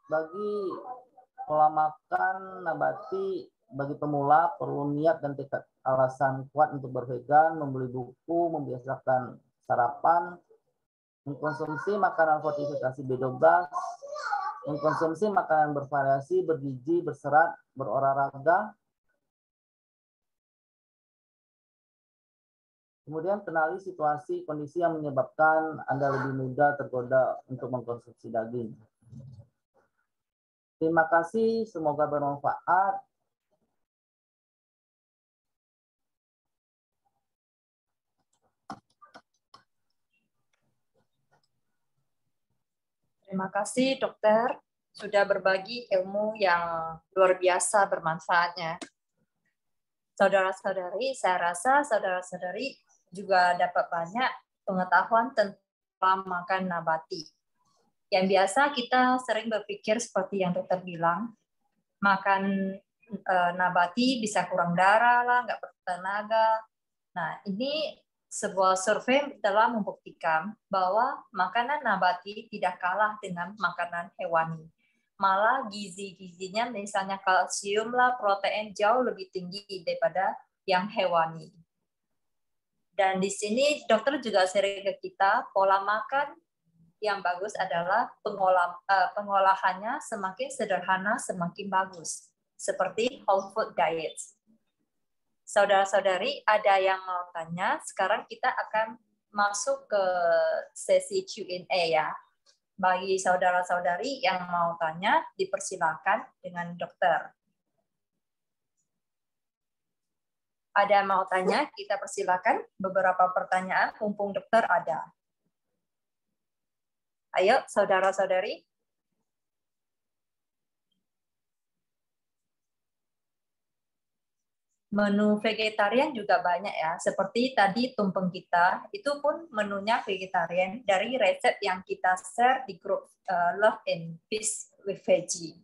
[SPEAKER 5] bagi pola makan nabati bagi pemula perlu niat dan tekad alasan kuat untuk bervegan, membeli buku, membiasakan sarapan, mengkonsumsi makanan fortifikasi B12, mengkonsumsi makanan bervariasi, bergizi, berserat, berolahraga. Kemudian kenali situasi, kondisi yang menyebabkan Anda lebih mudah tergoda untuk mengkonsumsi daging. Terima kasih, semoga bermanfaat.
[SPEAKER 2] Terima kasih dokter sudah berbagi ilmu yang luar biasa bermanfaatnya. Saudara-saudari, saya rasa saudara-saudari juga dapat banyak pengetahuan tentang makan nabati. Yang biasa kita sering berpikir seperti yang dokter bilang, makan nabati bisa kurang darah lah, nggak bertenaga. Nah, ini sebuah survei telah membuktikan bahwa makanan nabati tidak kalah dengan makanan hewani. Malah gizi-gizinya misalnya kalsium lah, protein jauh lebih tinggi daripada yang hewani. Dan di sini dokter juga sering ke kita, pola makan yang bagus adalah pengolahannya semakin sederhana, semakin bagus. Seperti whole food diet. Saudara-saudari, ada yang mau tanya, sekarang kita akan masuk ke sesi Q&A ya. Bagi saudara-saudari yang mau tanya, dipersilakan dengan dokter. Ada yang mau tanya, kita persilakan beberapa pertanyaan, mumpung dokter ada. Ayo, saudara-saudari. Menu vegetarian juga banyak ya, seperti tadi tumpeng kita, itu pun menunya vegetarian dari resep yang kita share di grup Love and Peace with Veggie.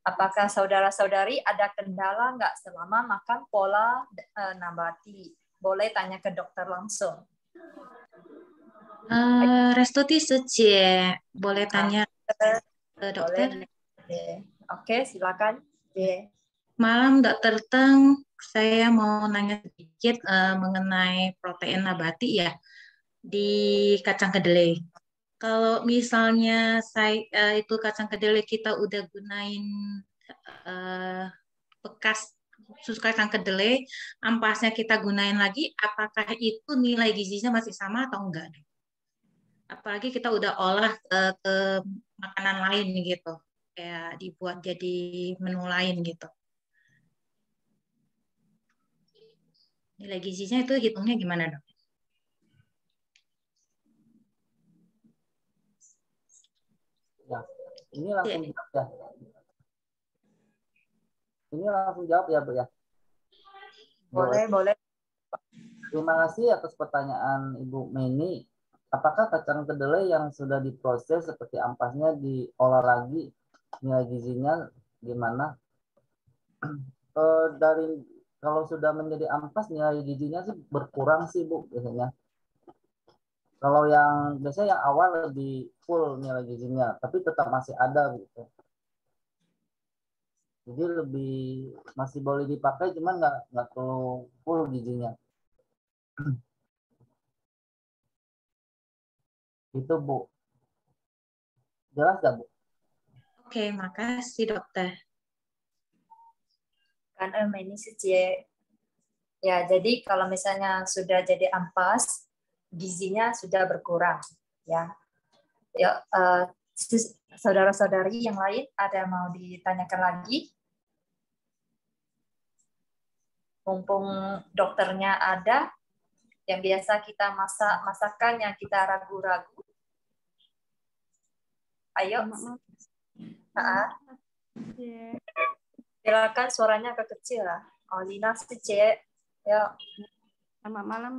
[SPEAKER 2] Apakah saudara-saudari ada kendala nggak selama makan pola nabati? Boleh tanya ke dokter langsung.
[SPEAKER 7] Restuti Suci, boleh tanya ke dokter?
[SPEAKER 2] Boleh. Oke, silakan. Oke.
[SPEAKER 7] Malam Dokter Teng, saya mau nanya sedikit mengenai protein nabati ya di kacang kedelai. Kalau misalnya itu kacang kedelai kita udah gunain bekas susu kacang kedelai, ampasnya kita gunain lagi, apakah itu nilai gizinya masih sama atau enggak? Apalagi kita udah olah ke makanan lain gitu, kayak dibuat jadi menu lain gitu. Nilai gizinya itu hitungnya gimana, Dok?
[SPEAKER 5] Ya, ini langsung jawab ya. Ini langsung jawab ya, Bu ya.
[SPEAKER 2] Boleh.
[SPEAKER 5] Terima kasih atas pertanyaan Ibu Meni. Apakah kacang kedelai yang sudah diproses seperti ampasnya diolah lagi, nilai gizinya gimana? Dari kalau sudah menjadi ampas, nilai gizinya sih berkurang sih, Bu, biasanya. Kalau yang biasanya yang awal lebih full nilai gizinya, tapi tetap masih ada gitu. Jadi lebih masih boleh dipakai, cuman nggak terlalu full gizinya. Itu, Bu. Jelas nggak, Bu?
[SPEAKER 7] Oke, makasih dokter.
[SPEAKER 2] Kan ini sih, ya, jadi kalau misalnya sudah jadi ampas, gizinya sudah berkurang, ya. Ya, saudara-saudari yang lain ada yang mau ditanyakan lagi? Mumpung dokternya ada, yang biasa kita masakan yang kita ragu-ragu. Ayo. Silakan, suaranya agak kecil lah. Oh, Lina Sece. Ya.
[SPEAKER 8] Selamat malam,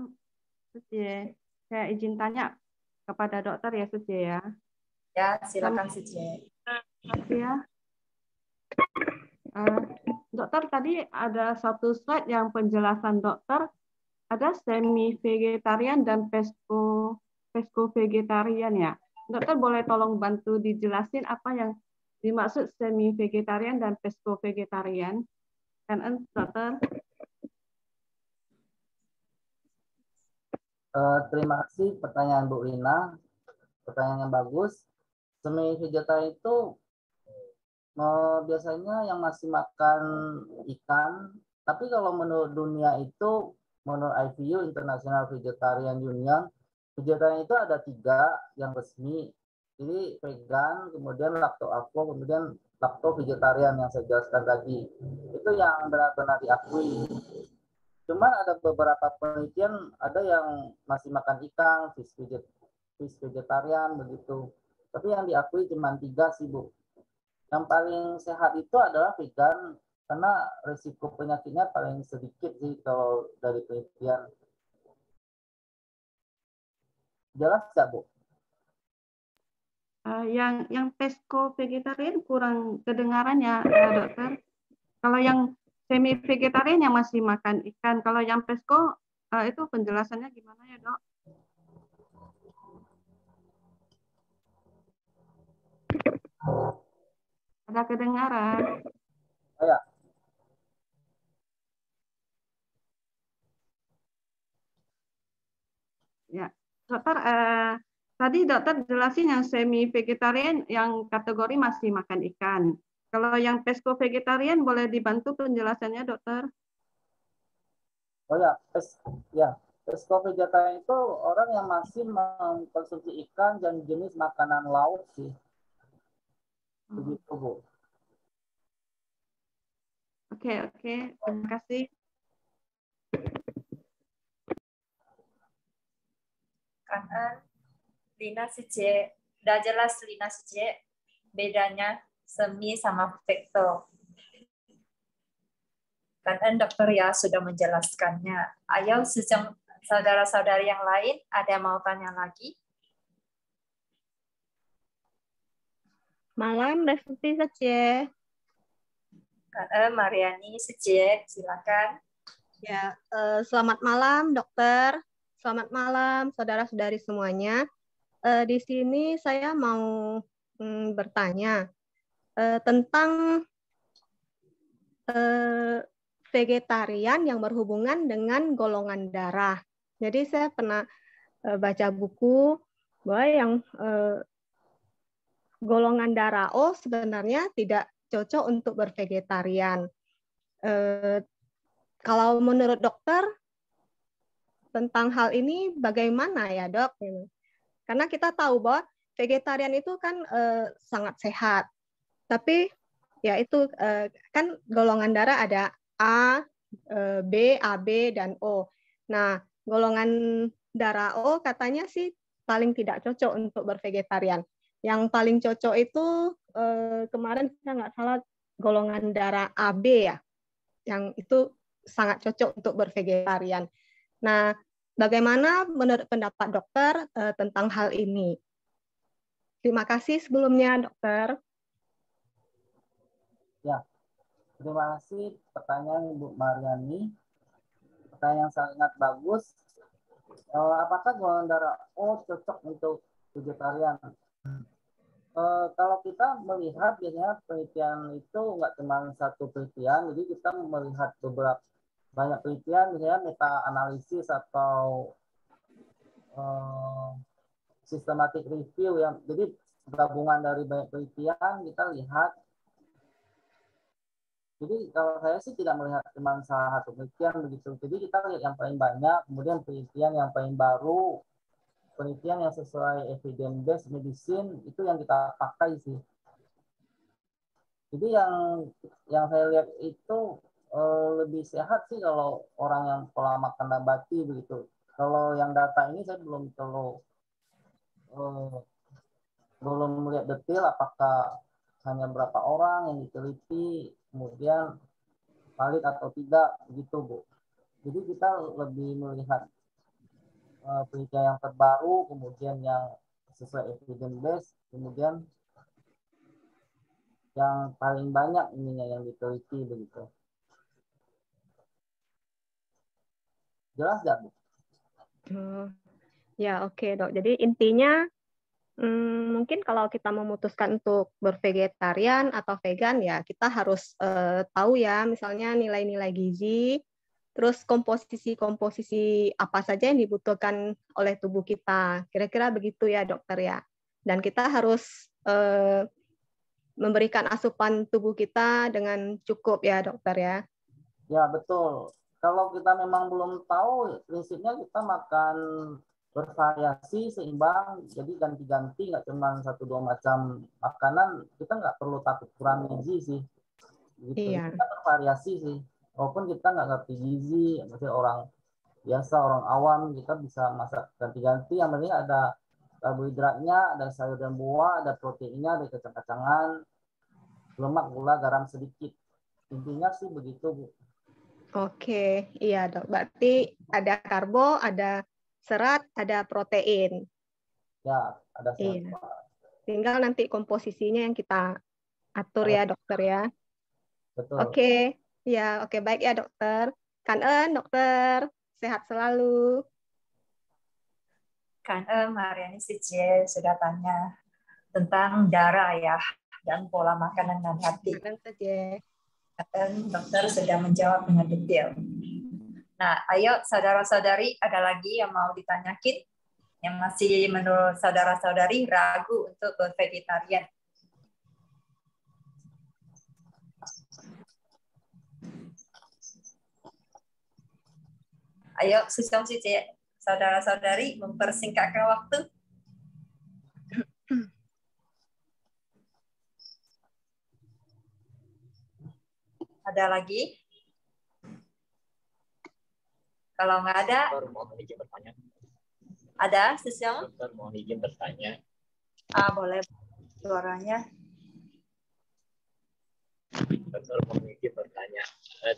[SPEAKER 8] Sece. Saya izin tanya kepada dokter ya, Sece ya.
[SPEAKER 2] Ya, silakan Sece.
[SPEAKER 8] Terima kasih ya. Dokter, tadi ada satu slide yang penjelasan dokter, ada semi vegetarian dan pesco vegetarian ya. Dokter boleh tolong bantu dijelasin apa yang dimaksud semi vegetarian dan pesco vegetarian? Kan, dokter?
[SPEAKER 5] Terima kasih pertanyaan Bu Lina. Pertanyaan yang bagus. Semi vegetarian itu biasanya yang masih makan ikan, tapi kalau menurut dunia itu, menurut IVU International Vegetarian Union, vegetarian itu ada 3 yang resmi. Jadi vegan, kemudian lacto-ovo, kemudian lacto-vegetarian yang saya jelaskan tadi. Itu yang benar-benar diakui. Cuman ada beberapa penelitian, ada yang masih makan ikan, fish vegetarian begitu. Tapi yang diakui cuma 3 sih, Bu. Yang paling sehat itu adalah vegan, karena risiko penyakitnya paling sedikit sih kalau dari penelitian. Jelas nggak, Bu?
[SPEAKER 8] Yang pesco vegetarian kurang kedengaran ya, dokter. Kalau yang semi vegetarian yang masih makan ikan, kalau yang pesco itu penjelasannya gimana ya, Dok? Ada kedengaran?
[SPEAKER 5] Oh, ya.
[SPEAKER 8] Ya, dokter, Tadi dokter jelasin yang semi vegetarian yang kategori masih makan ikan. Kalau yang pesco vegetarian boleh dibantu penjelasannya dokter?
[SPEAKER 5] Oh ya, pesco vegetarian itu orang yang masih mengkonsumsi ikan dan jenis makanan laut sih. Begitu, Bu.
[SPEAKER 8] Oke, terima kasih.
[SPEAKER 2] Karena Lina Sice, udah jelas Lina Sice bedanya semi sama vektor. Kan dokter ya sudah menjelaskannya. Ayo saudara-saudari yang lain ada yang mau tanya lagi?
[SPEAKER 3] Malam, Restuti Sace.
[SPEAKER 2] Kan Mariani Sice, silakan.
[SPEAKER 3] Ya, selamat malam, dokter. Selamat malam, saudara-saudari semuanya. Di sini saya mau bertanya tentang vegetarian yang berhubungan dengan golongan darah. Jadi saya pernah baca buku bahwa yang golongan darah O sebenarnya tidak cocok untuk bervegetarian. Kalau menurut dokter tentang hal ini bagaimana ya dok? Karena kita tahu bahwa vegetarian itu kan sangat sehat, tapi ya itu kan golongan darah ada A, B, AB, dan O. Nah, golongan darah O katanya sih paling tidak cocok untuk bervegetarian. Yang paling cocok itu kemarin saya nggak salah golongan darah AB ya, yang itu sangat cocok untuk bervegetarian. Nah, bagaimana menurut pendapat dokter tentang hal ini? Terima kasih sebelumnya, dokter.
[SPEAKER 5] Ya, terima kasih pertanyaan Ibu Mariani. Pertanyaan yang sangat bagus. Apakah golongan darah O cocok untuk vegetarian? Kalau kita melihat biasanya penelitian itu nggak cuma satu penelitian, jadi kita melihat beberapa banyak penelitian, misalnya meta analisis atau systematic review yang jadi gabungan dari banyak penelitian kita lihat. Jadi kalau saya sih tidak melihat cuma salah satu penelitian begitu. Jadi kita lihat yang paling banyak, kemudian penelitian yang paling baru, penelitian yang sesuai evidence based medicine itu yang kita pakai sih. Jadi yang saya lihat itu lebih sehat sih kalau orang yang pola makan nabati begitu. Kalau yang data ini saya belum melihat detail apakah hanya berapa orang yang diteliti, kemudian valid atau tidak begitu, Bu. Jadi kita lebih melihat penelitian yang terbaru, kemudian yang sesuai evidence based, kemudian yang paling banyak ininya yang diteliti begitu. Jelas nggak, Bu?
[SPEAKER 3] Ya, oke, dok. Jadi intinya mungkin kalau kita memutuskan untuk bervegetarian atau vegan ya kita harus tahu ya misalnya nilai-nilai gizi, terus komposisi apa saja yang dibutuhkan oleh tubuh kita. Kira-kira begitu ya dokter ya. Dan kita harus memberikan asupan tubuh kita dengan cukup ya dokter ya.
[SPEAKER 5] Ya, betul. Kalau kita memang belum tahu, prinsipnya kita makan bervariasi, seimbang, jadi ganti-ganti, nggak cuma 1-2 macam makanan, kita nggak perlu takut kurang gizi sih. Gitu.
[SPEAKER 3] Iya.
[SPEAKER 5] Kita bervariasi sih. Walaupun kita nggak ngerti gizi, maksudnya orang biasa, orang awam, kita bisa masak ganti-ganti, yang penting ada karbohidratnya, ada sayur dan buah, ada proteinnya, ada kacang-kacangan, lemak, gula, garam sedikit. Intinya sih begitu, Bu.
[SPEAKER 3] Oke, iya dok. Berarti ada karbo, ada serat, ada protein.
[SPEAKER 5] Ya, ada serat.
[SPEAKER 3] Iya. Tinggal nanti komposisinya yang kita atur ya dokter ya.
[SPEAKER 5] Betul.
[SPEAKER 3] Oke, ya oke baik ya dokter. Dokter, sehat selalu.
[SPEAKER 2] Mariani Sicie sudah tanya tentang darah ya dan pola makanan dan hati. Dan dokter sudah menjawab dengan detail. Nah, ayo saudara-saudari, ada lagi yang mau ditanyakin? yang masih menurut saudara-saudari ragu untuk bervegetarian? Ayo, Susong Cici, saudara-saudari mempersingkatkan waktu. Ada lagi? Kalau nggak ada,
[SPEAKER 6] Dokter, mohon izin bertanya.
[SPEAKER 2] ada Susong?
[SPEAKER 6] Dokter, mohon izin bertanya.
[SPEAKER 2] Boleh suaranya.
[SPEAKER 6] Dokter, mohon izin bertanya.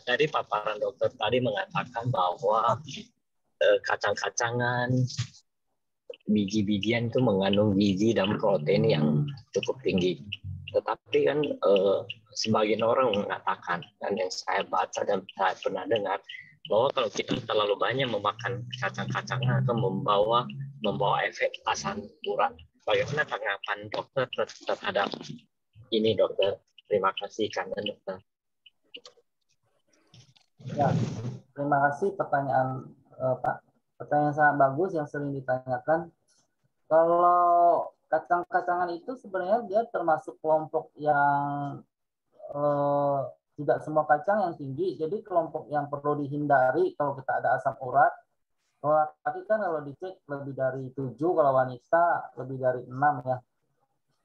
[SPEAKER 6] Tadi paparan dokter tadi mengatakan bahwa kacang-kacangan, biji-bijian itu mengandung gizi dan protein yang cukup tinggi. Tetapi kan sebagian orang mengatakan, dan yang saya baca dan saya pernah dengar, bahwa kalau kita terlalu banyak memakan kacang-kacangan akan membawa efek asam urat. Bagaimana tanggapan dokter terhadap ini, dokter? Terima kasih karena dokter.
[SPEAKER 5] Ya, terima kasih pertanyaan Pak. Pertanyaan sangat bagus yang sering ditanyakan. Kalau kacang-kacangan itu sebenarnya dia termasuk kelompok yang tidak semua kacang yang tinggi, jadi kelompok yang perlu dihindari kalau kita ada asam urat. Kalau laki kan kalau dicek lebih dari 7, kalau wanita lebih dari 6 ya.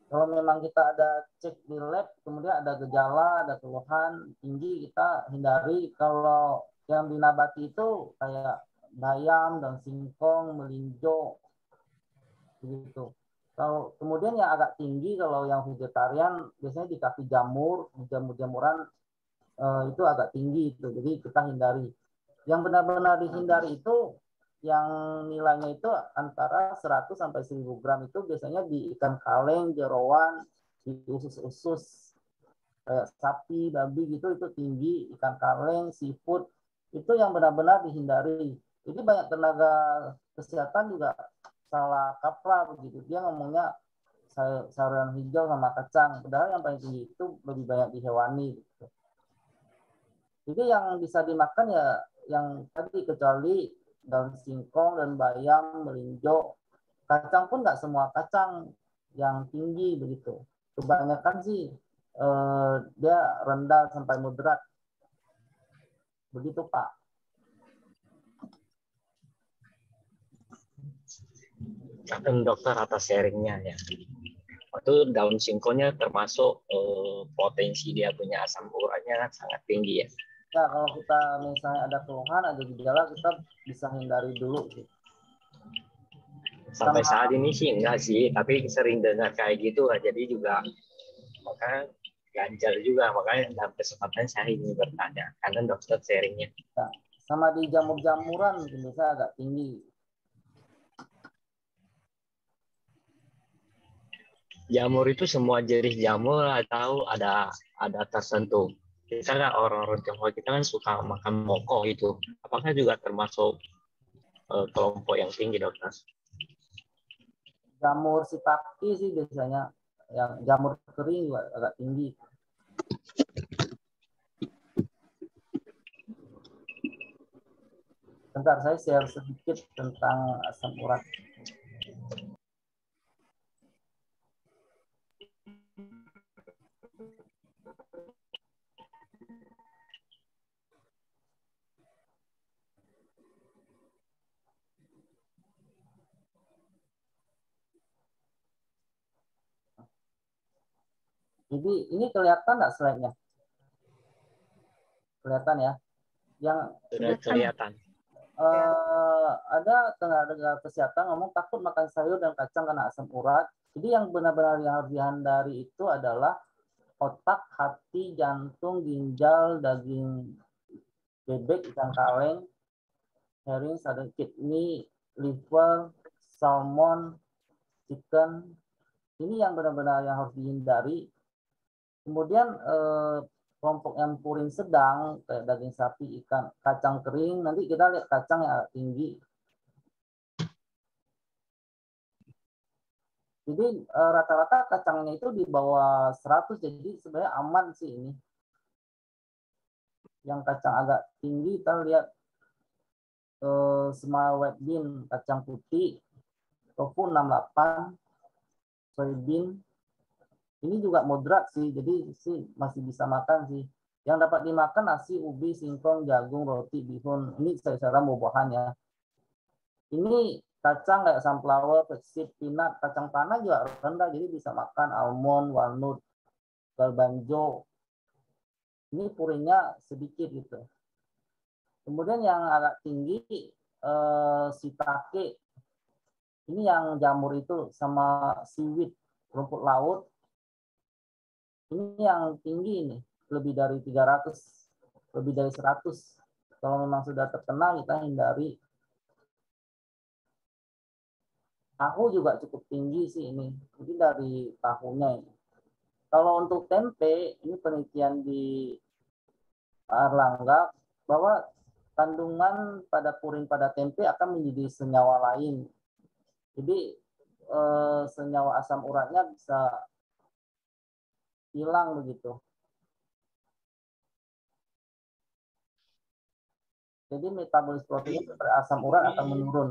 [SPEAKER 5] Kalau memang kita ada cek di lab, kemudian ada gejala, ada keluhan tinggi, kita hindari. Kalau yang di nabati itu kayak bayam dan singkong, melinjo, begitu. Kalau kemudian yang agak tinggi, kalau yang vegetarian biasanya dikasih jamur, jamur-jamuran itu agak tinggi itu, jadi kita hindari. Yang benar-benar dihindari itu yang nilainya itu antara 100 sampai 1000 gram itu biasanya di ikan kaleng, jerawan, di usus-usus kayak sapi, babi gitu itu tinggi, ikan kaleng, seafood itu yang benar-benar dihindari. Jadi banyak tenaga kesehatan juga salah kaprah begitu. Dia ngomongnya sayuran hijau sama kacang, padahal yang paling tinggi itu lebih banyak di hewani gitu. Jadi yang bisa dimakan ya yang tadi kecuali daun singkong dan bayam, melinjo. Kacang pun nggak semua kacang yang tinggi begitu. Kebanyakan sih dia rendah sampai moderat. Begitu Pak.
[SPEAKER 6] Terima dokter atas sharingnya ya. Itu daun singkongnya termasuk potensi dia punya asam uratnya sangat tinggi ya.
[SPEAKER 5] Ya, kalau kita misalnya ada keluhan, ada gejala, kita bisa hindari dulu.
[SPEAKER 6] Sampai saat ini sih enggak sih, tapi sering dengar kayak gitu, jadi juga makanya ganjal juga, makanya dalam kesempatan saya ingin bertanya, karena dokter sharingnya.
[SPEAKER 5] Ya, sama di jamur-jamuran mungkin bisa agak tinggi.
[SPEAKER 6] Jamur itu semua jenis jamur atau ada tersentuh? Kita kan orang-orang Tionghoa kita kan suka makan moko itu. Apakah juga termasuk kelompok yang tinggi, dokter?
[SPEAKER 5] Jamur shiitake sih biasanya, yang jamur kering juga agak tinggi. Bentar, saya share sedikit tentang asam urat. Jadi ini kelihatan nggak slide-nya? Kelihatan ya? Yang
[SPEAKER 6] Sudah kelihatan.
[SPEAKER 5] Ada tenaga kesehatan ngomong takut makan sayur dan kacang karena asam urat. Jadi yang benar-benar yang harus dihindari itu adalah otak, hati, jantung, ginjal, daging bebek, ikan kaleng, herring, sarden, kidney, liver, salmon, chicken. Ini yang benar-benar yang harus dihindari. Kemudian kelompok yang purin sedang kayak daging sapi, ikan, kacang kering, nanti kita lihat kacang yang agak tinggi. Jadi rata-rata kacangnya itu di bawah 100, jadi sebenarnya aman sih ini. Yang kacang agak tinggi kita lihat small white bean, kacang putih, tofu 68, soybean. Ini juga moderat sih, jadi sih masih bisa makan sih. Yang dapat dimakan nasi, ubi, singkong, jagung, roti, bihun. Ini sayur-sayuran buah-buahan ya. Ini kacang kayak sunflower, flaxseed, peanut, kacang tanah juga rendah, jadi bisa makan almond, walnut, garbanzo. Ini purinnya sedikit gitu. Kemudian yang agak tinggi shiitake. Ini yang jamur itu sama seaweed, rumput laut. Ini yang tinggi ini, lebih dari 300, lebih dari 100. Kalau memang sudah terkenal kita hindari. Tahu juga cukup tinggi sih ini, mungkin dari tahunya ini. Kalau untuk tempe, ini penelitian di Erlangga bahwa kandungan pada purin pada tempe akan menjadi senyawa lain. Jadi senyawa asam uratnya bisa hilang begitu. Jadi metabolis protein seperti asam urat akan menurun.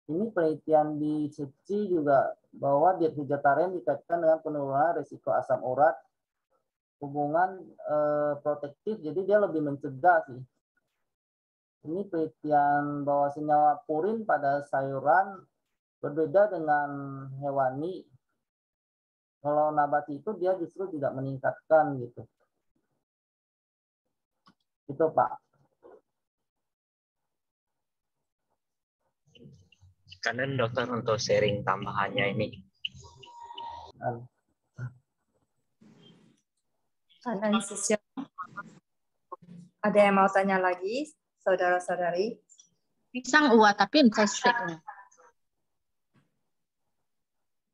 [SPEAKER 5] Ini penelitian di CEPCI juga bahwa diet vegetarian dikaitkan dengan penurunan risiko asam urat, hubungan protektif, jadi dia lebih mencegah sih. Ini penelitian bahwa senyawa purin pada sayuran berbeda dengan hewani. Kalau nabati itu dia justru tidak meningkatkan gitu. Itu Pak.
[SPEAKER 6] Karena dokter untuk sharing tambahannya ini.
[SPEAKER 2] Ada yang mau tanya lagi, saudara-saudari?
[SPEAKER 9] Pisang uwa tapi saya sek.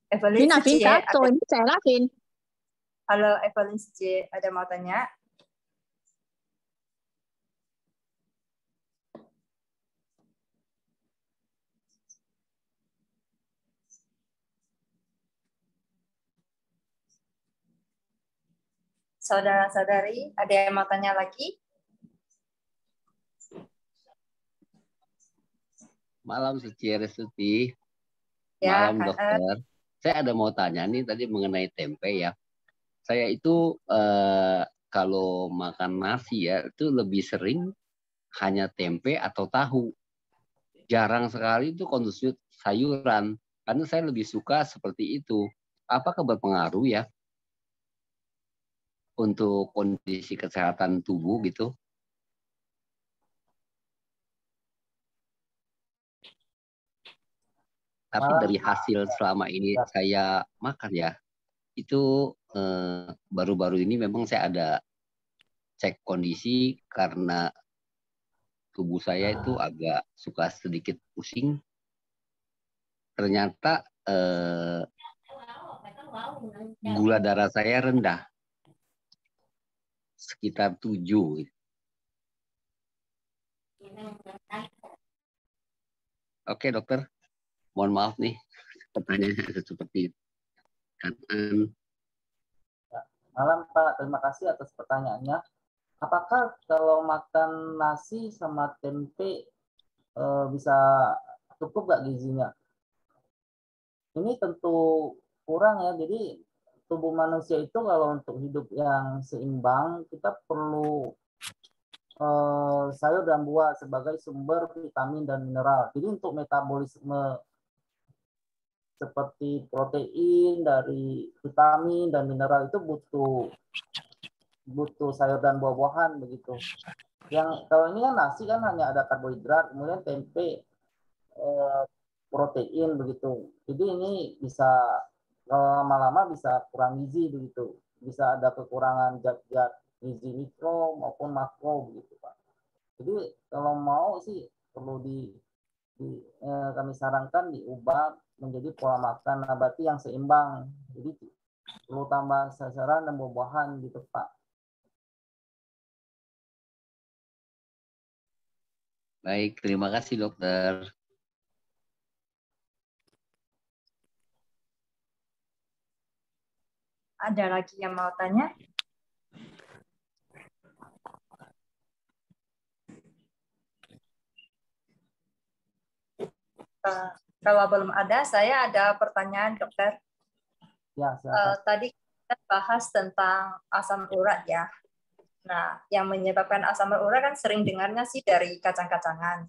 [SPEAKER 2] Evelyn
[SPEAKER 9] Vin
[SPEAKER 2] Sucie,
[SPEAKER 9] satu, ini saya Vin.
[SPEAKER 2] halo Evelyn Sucie, ada mau tanya? Saudara-saudari, ada yang mau tanya lagi?
[SPEAKER 10] Malam Suci Restuti.
[SPEAKER 2] Ya,
[SPEAKER 10] Malam dokter. Saya ada mau tanya nih tadi mengenai tempe ya. Saya itu kalau makan nasi ya itu lebih sering hanya tempe atau tahu. Jarang sekali itu konsumsi sayuran. Karena saya lebih suka seperti itu. Apakah berpengaruh ya untuk kondisi kesehatan tubuh gitu? Tapi dari hasil selama ini saya makan ya, itu baru-baru ini memang saya ada cek kondisi karena tubuh saya itu agak suka sedikit pusing. Ternyata gula darah saya rendah, sekitar 7. Oke dokter, mohon maaf nih pertanyaannya seperti itu.
[SPEAKER 5] Malam Pak, terima kasih atas pertanyaannya. Apakah kalau makan nasi sama tempe bisa cukup nggak gizinya? Ini tentu kurang ya. Jadi tubuh manusia itu kalau untuk hidup yang seimbang kita perlu sayur dan buah sebagai sumber vitamin dan mineral. Jadi untuk metabolisme seperti protein dari vitamin dan mineral itu butuh sayur dan buah-buahan begitu. Yang kalau ini kan nasi kan hanya ada karbohidrat, kemudian tempe protein begitu. Jadi ini bisa lama-lama bisa kurang gizi begitu. Bisa ada kekurangan zat-zat gizi mikro maupun makro begitu Pak. Jadi kalau mau sih perlu kami sarankan diubah menjadi pola makan nabati yang seimbang. Jadi perlu tambah sayuran dan buah-buahan gitu Pak.
[SPEAKER 10] Baik, terima kasih dokter.
[SPEAKER 2] Ada lagi yang mau tanya? Kalau belum ada, saya ada pertanyaan, dokter.
[SPEAKER 5] Ya, silakan.
[SPEAKER 2] Tadi kita bahas tentang asam urat ya. Nah, yang menyebabkan asam urat kan sering dengarnya sih dari kacang-kacangan.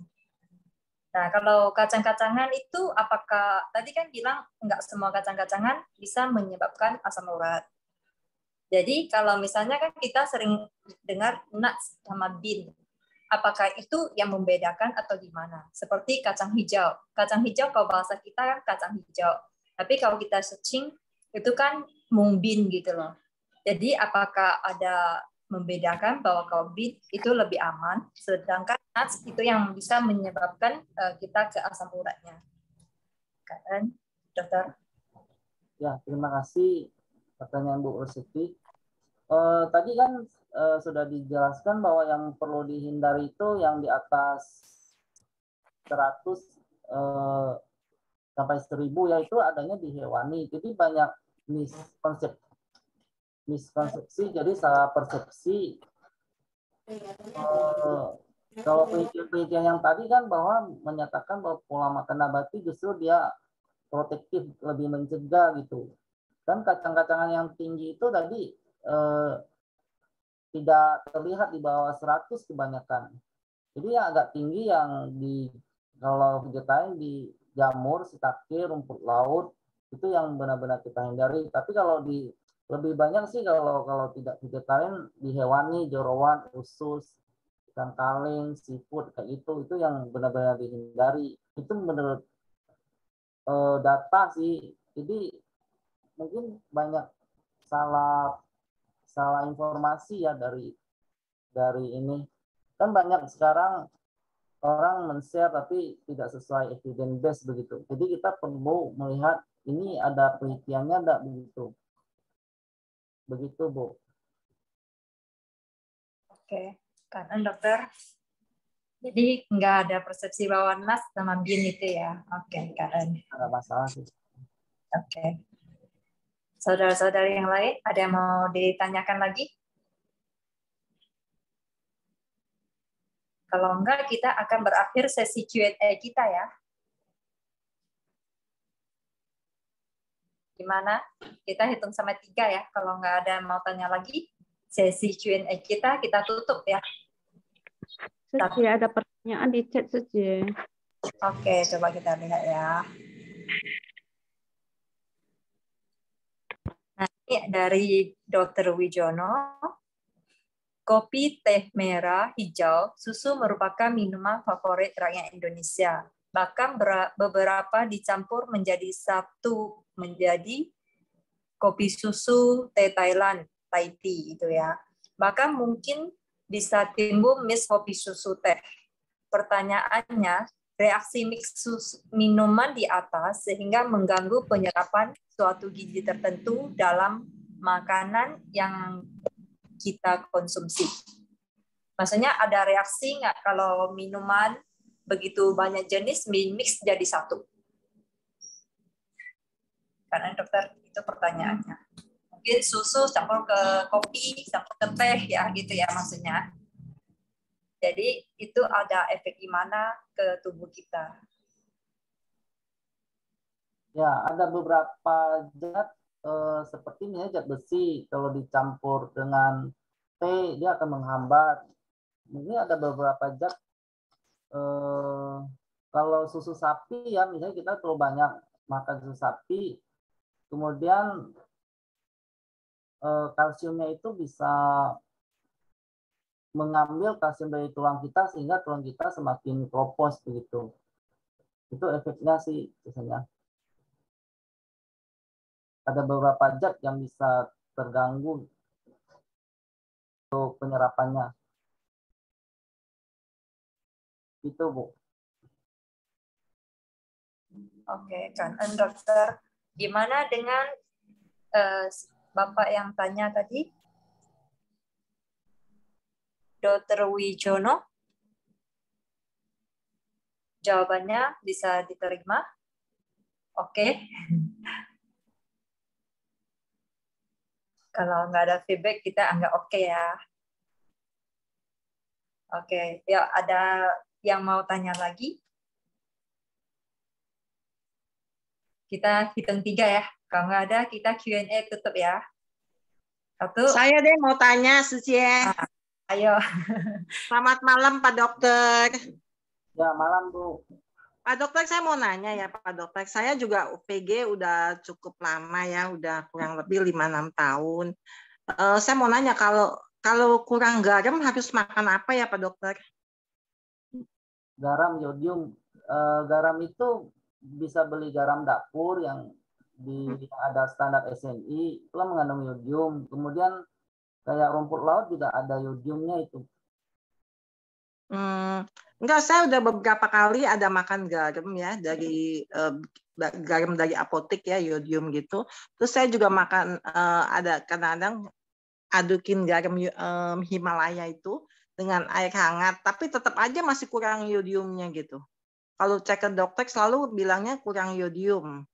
[SPEAKER 2] Nah, kalau kacang-kacangan itu apakah tadi kan bilang nggak semua kacang-kacangan bisa menyebabkan asam urat. Jadi kalau misalnya kan kita sering dengar nuts sama bean, apakah itu yang membedakan atau gimana? Seperti kacang hijau. Kacang hijau kalau bahasa kita kan kacang hijau. Tapi kalau kita searching itu kan mung bean gitu loh. Jadi apakah ada membedakan bahwa kalau bean itu lebih aman, sedangkan nuts itu yang bisa menyebabkan kita ke asam uratnya. Kan, dokter?
[SPEAKER 5] Ya, terima kasih pertanyaan Bu Ursuti. Tadi kan sudah dijelaskan bahwa yang perlu dihindari itu yang di atas 100 sampai 1000 yaitu adanya di hewani. Jadi banyak miskonsepsi, jadi salah persepsi. Kalau penelitian yang tadi kan bahwa menyatakan bahwa pola makan nabati justru dia protektif, lebih mencegah gitu. Dan kacang-kacangan yang tinggi itu tadi tidak terlihat di bawah 100 kebanyakan. Jadi yang agak tinggi yang di kalau vegetarian di jamur, shiitake, rumput laut itu yang benar-benar kita hindari. Tapi kalau di lebih banyak sih kalau tidak vegetarian di hewani, jeroan, usus, ikan kaleng, seafood kayak itu yang benar-benar dihindari. Itu menurut data sih. Jadi mungkin banyak salah informasi ya dari ini. Kan banyak sekarang orang men-share tapi tidak sesuai evidence base begitu. Jadi kita perlu melihat ini ada penelitiannya enggak begitu. Begitu, Bu.
[SPEAKER 2] Oke, karena dokter. Jadi nggak ada persepsi bahwa nas sama bin itu ya. Oke, Karen.
[SPEAKER 5] Ada masalah sih.
[SPEAKER 2] Oke. Saudara-saudari yang lain, ada yang mau ditanyakan lagi? Kalau enggak, kita akan berakhir sesi Q&A kita ya. Gimana? Kita hitung sampai 3 ya. Kalau nggak ada yang mau tanya lagi, sesi Q&A kita tutup ya.
[SPEAKER 8] Tapi ada pertanyaan di chat saja.
[SPEAKER 2] Oke, coba kita lihat ya. Nah, ini dari Dr. Wijono. Kopi, teh merah, hijau, susu merupakan minuman favorit rakyat Indonesia. Bahkan beberapa dicampur menjadi satu menjadi kopi susu, teh Thailand, Thai tea itu ya. Bahkan mungkin bisa timbul mix kopi susu teh. Pertanyaannya, reaksi mix minuman di atas sehingga mengganggu penyerapan suatu gizi tertentu dalam makanan yang kita konsumsi. Maksudnya ada reaksi nggak kalau minuman begitu banyak jenis mix jadi satu? Karena dokter itu pertanyaannya. Mungkin susu campur ke kopi, campur ke teh ya gitu ya maksudnya. Jadi itu ada efek gimana ke tubuh kita?
[SPEAKER 5] Ya, ada beberapa zat seperti misalnya zat besi kalau dicampur dengan teh dia akan menghambat. Mungkin ada beberapa zat kalau susu sapi ya misalnya kita terlalu banyak makan susu sapi, kemudian kalsiumnya itu bisa mengambil kalsium dari tulang kita sehingga tulang kita semakin kropos begitu. Itu efeknya sih biasanya. Ada beberapa zat yang bisa terganggu untuk penyerapannya. Itu, Bu.
[SPEAKER 2] Oke, kan dokter. Gimana dengan Bapak yang tanya tadi? Dr. Wijono? Jawabannya bisa diterima? Oke. Kalau nggak ada feedback, kita anggap oke ya. Oke, ya ada yang mau tanya lagi? Kita hitung 3 ya. Kalau nggak ada, kita Q&A tutup ya. 1.
[SPEAKER 11] Saya deh mau tanya, Sucie.
[SPEAKER 2] Ayo.
[SPEAKER 11] Selamat malam, Pak Dokter.
[SPEAKER 5] Ya, malam, Bu.
[SPEAKER 11] Pak Dokter, saya mau nanya ya, Pak Dokter. Saya juga UPG udah cukup lama ya, udah kurang lebih 5-6 tahun. Saya mau nanya, kalau kurang garam harus makan apa ya, Pak Dokter?
[SPEAKER 5] Garam, yodium. Garam itu bisa beli garam dapur yang ada standar SNI, itu mengandung yodium. Kemudian kayak rumput laut juga ada yodiumnya itu.
[SPEAKER 11] Enggak, saya udah beberapa kali ada makan garam ya dari garam dari apotek ya, yodium gitu. Terus saya juga makan ada kadang-kadang adukin garam Himalaya itu dengan air hangat, tapi tetap aja masih kurang yodiumnya gitu. Kalau cek ke dokter selalu bilangnya kurang yodium.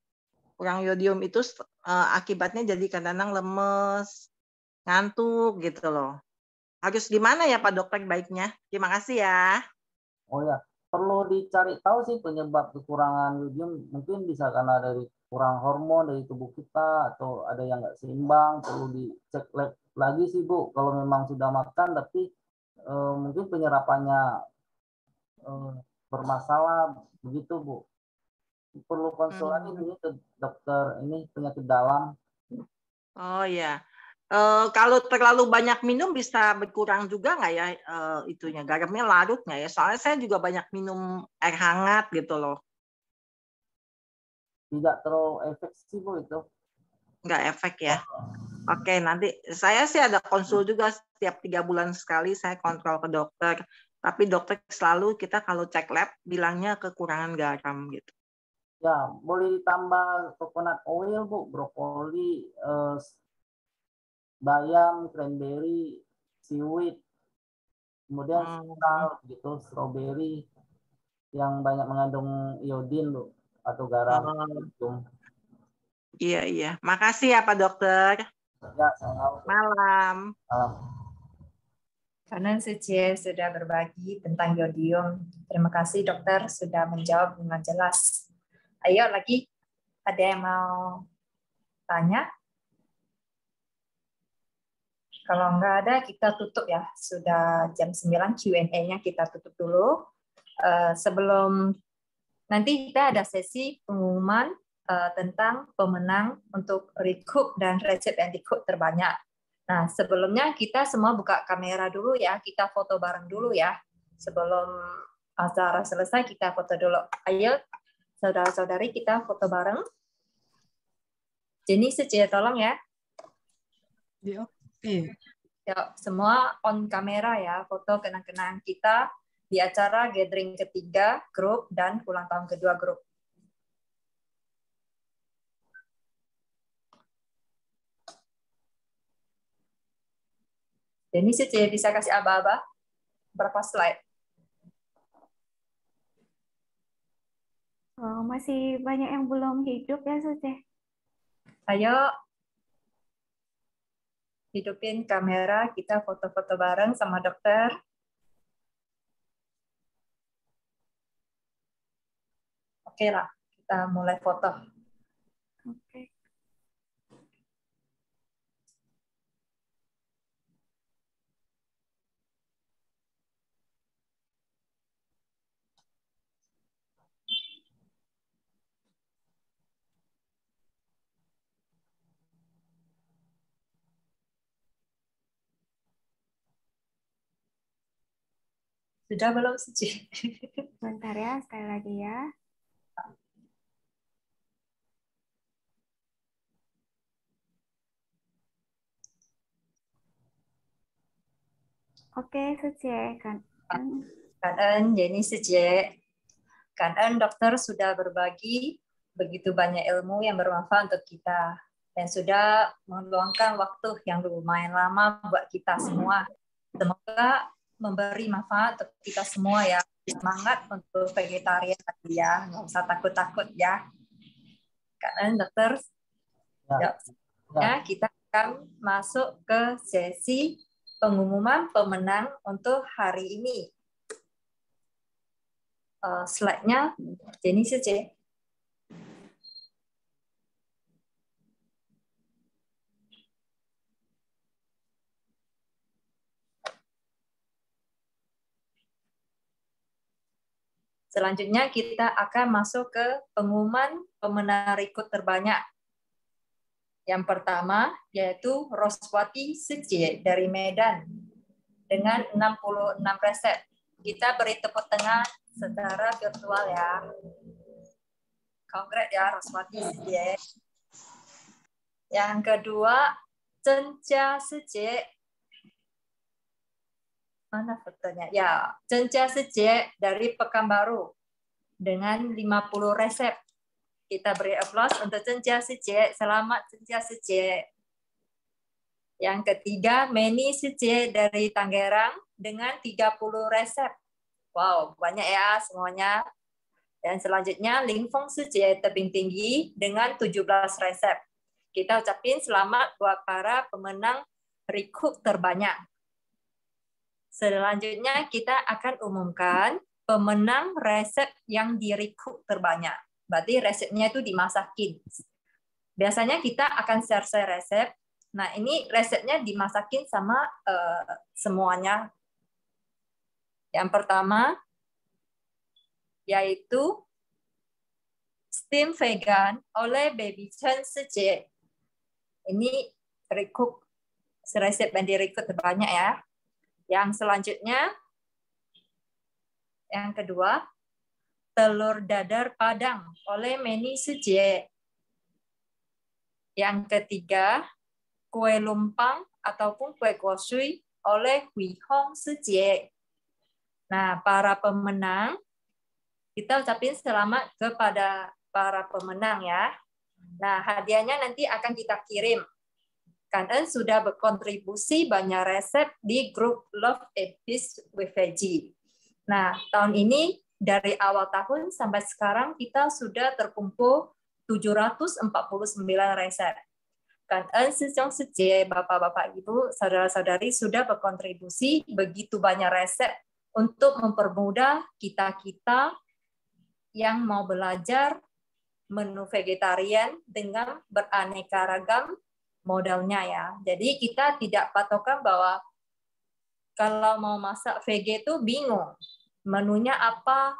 [SPEAKER 11] Kurang yodium itu akibatnya jadi kadang-kadang lemes, ngantuk gitu loh. Harus gimana ya Pak Dokter baiknya? Terima kasih ya.
[SPEAKER 5] Oh ya, perlu dicari tahu sih penyebab kekurangan yodium. Mungkin bisa karena dari kurang hormon dari tubuh kita atau ada yang nggak seimbang. Perlu dicek lagi sih Bu. Kalau memang sudah makan tapi mungkin penyerapannya bermasalah begitu Bu. Perlu konsul lagi ini ke dokter ini penyakit dalam.
[SPEAKER 11] Oh ya. Kalau terlalu banyak minum bisa berkurang juga nggak ya itunya garamnya larut nggak ya? Soalnya saya juga banyak minum air hangat gitu loh.
[SPEAKER 5] Tidak terlalu efek sih Bu itu.
[SPEAKER 11] Nggak efek ya. Oke, nanti saya sih ada konsul juga setiap 3 bulan sekali saya kontrol ke dokter. Tapi dokter selalu kita kalau cek lab bilangnya kekurangan garam gitu.
[SPEAKER 5] Ya, boleh ditambah coconut oil Bu, brokoli, bayam, cranberry, seaweed, kemudian gitu, strawberry yang banyak mengandung iodin Bu atau garam.
[SPEAKER 11] Iya. Makasih ya Pak Dokter.
[SPEAKER 5] Ya, sama-sama.
[SPEAKER 11] Malam.
[SPEAKER 2] Karena Sucie sudah berbagi tentang yodium. Terima kasih dokter sudah menjawab dengan jelas. Ayo lagi, ada yang mau tanya? Kalau nggak ada, kita tutup ya. Sudah jam 9 Q&A-nya kita tutup dulu. Sebelum nanti kita ada sesi pengumuman tentang pemenang untuk recoup dan resep yang recoup terbanyak. Nah, sebelumnya kita semua buka kamera dulu ya. Kita foto bareng dulu ya. Sebelum acara selesai, kita foto dulu. Ayo, saudara-saudari, kita foto bareng. Jenny, Sucie, tolong ya. Yuk, semua on kamera ya, foto kenang-kenangan kita di acara gathering ketiga grup dan ulang tahun kedua grup. Jadi Sucie bisa kasih aba-aba berapa slide?
[SPEAKER 12] Oh, masih banyak yang belum hidup ya Sucie.
[SPEAKER 2] Ayo hidupin kamera, kita foto-foto bareng sama dokter. Oke lah, kita mulai foto.
[SPEAKER 12] Oke.
[SPEAKER 2] Sudah belum Suci?
[SPEAKER 12] Bentar ya, sekali lagi ya. Oke, Suci. Kan
[SPEAKER 2] Jenny Suci. Kan dokter sudah berbagi begitu banyak ilmu yang bermanfaat untuk kita dan sudah meluangkan waktu yang lumayan lama buat kita semua. Semoga memberi manfaat untuk kita semua ya. Semangat untuk vegetarian tadi ya, nggak usah takut-takut ya. Karena dokter, ya, kita akan masuk ke sesi pengumuman pemenang untuk hari ini. Slide-nya, Jenny Suci. Selanjutnya kita akan masuk ke pengumuman pemenang rekrut terbanyak. Yang pertama yaitu Roswati Sejie dari Medan dengan 66 resep. Kita beri tepuk tangan secara virtual ya. Kongres ya Roswati Sejie. Yang kedua Chen Jia Sejie. Mana fotonya? Ya, Chen Jia Sejie dari Pekanbaru dengan 50 resep. Kita beri aplaus untuk Chen Jia Sejie. Selamat Chen Jia Sejie. Yang ketiga, Meni Sejie dari Tangerang dengan 30 resep. Wow, banyak ya semuanya. Dan selanjutnya, Ling Feng Sejie tebing tinggi dengan 17 resep. Kita ucapin selamat buat para pemenang rekrut terbanyak. Selanjutnya kita akan umumkan pemenang resep yang direkrut terbanyak. Berarti resepnya itu dimasakin. Biasanya kita akan share resep. Nah, ini resepnya dimasakin sama semuanya. Yang pertama yaitu steam vegan oleh Baby Chen Sejie. Ini rekrut resep yang direkrut terbanyak ya. Yang selanjutnya, yang kedua, telur dadar Padang oleh Meni Sejie. Yang ketiga, kue lumpang ataupun kue kosui oleh Hui Hong Sejie. Nah, para pemenang, kita ucapin selamat kepada para pemenang ya. Nah, hadiahnya nanti akan kita kirim. Kalian sudah berkontribusi banyak resep di grup Love and Peace with Veggie. Nah, tahun ini dari awal tahun sampai sekarang kita sudah terkumpul 749 resep. Kalian Sejong Sejie, Bapak-bapak, Ibu, saudara-saudari sudah berkontribusi begitu banyak resep untuk mempermudah kita-kita yang mau belajar menu vegetarian dengan beraneka ragam modalnya ya. Jadi kita tidak patokan bahwa kalau mau masak VG itu bingung menunya apa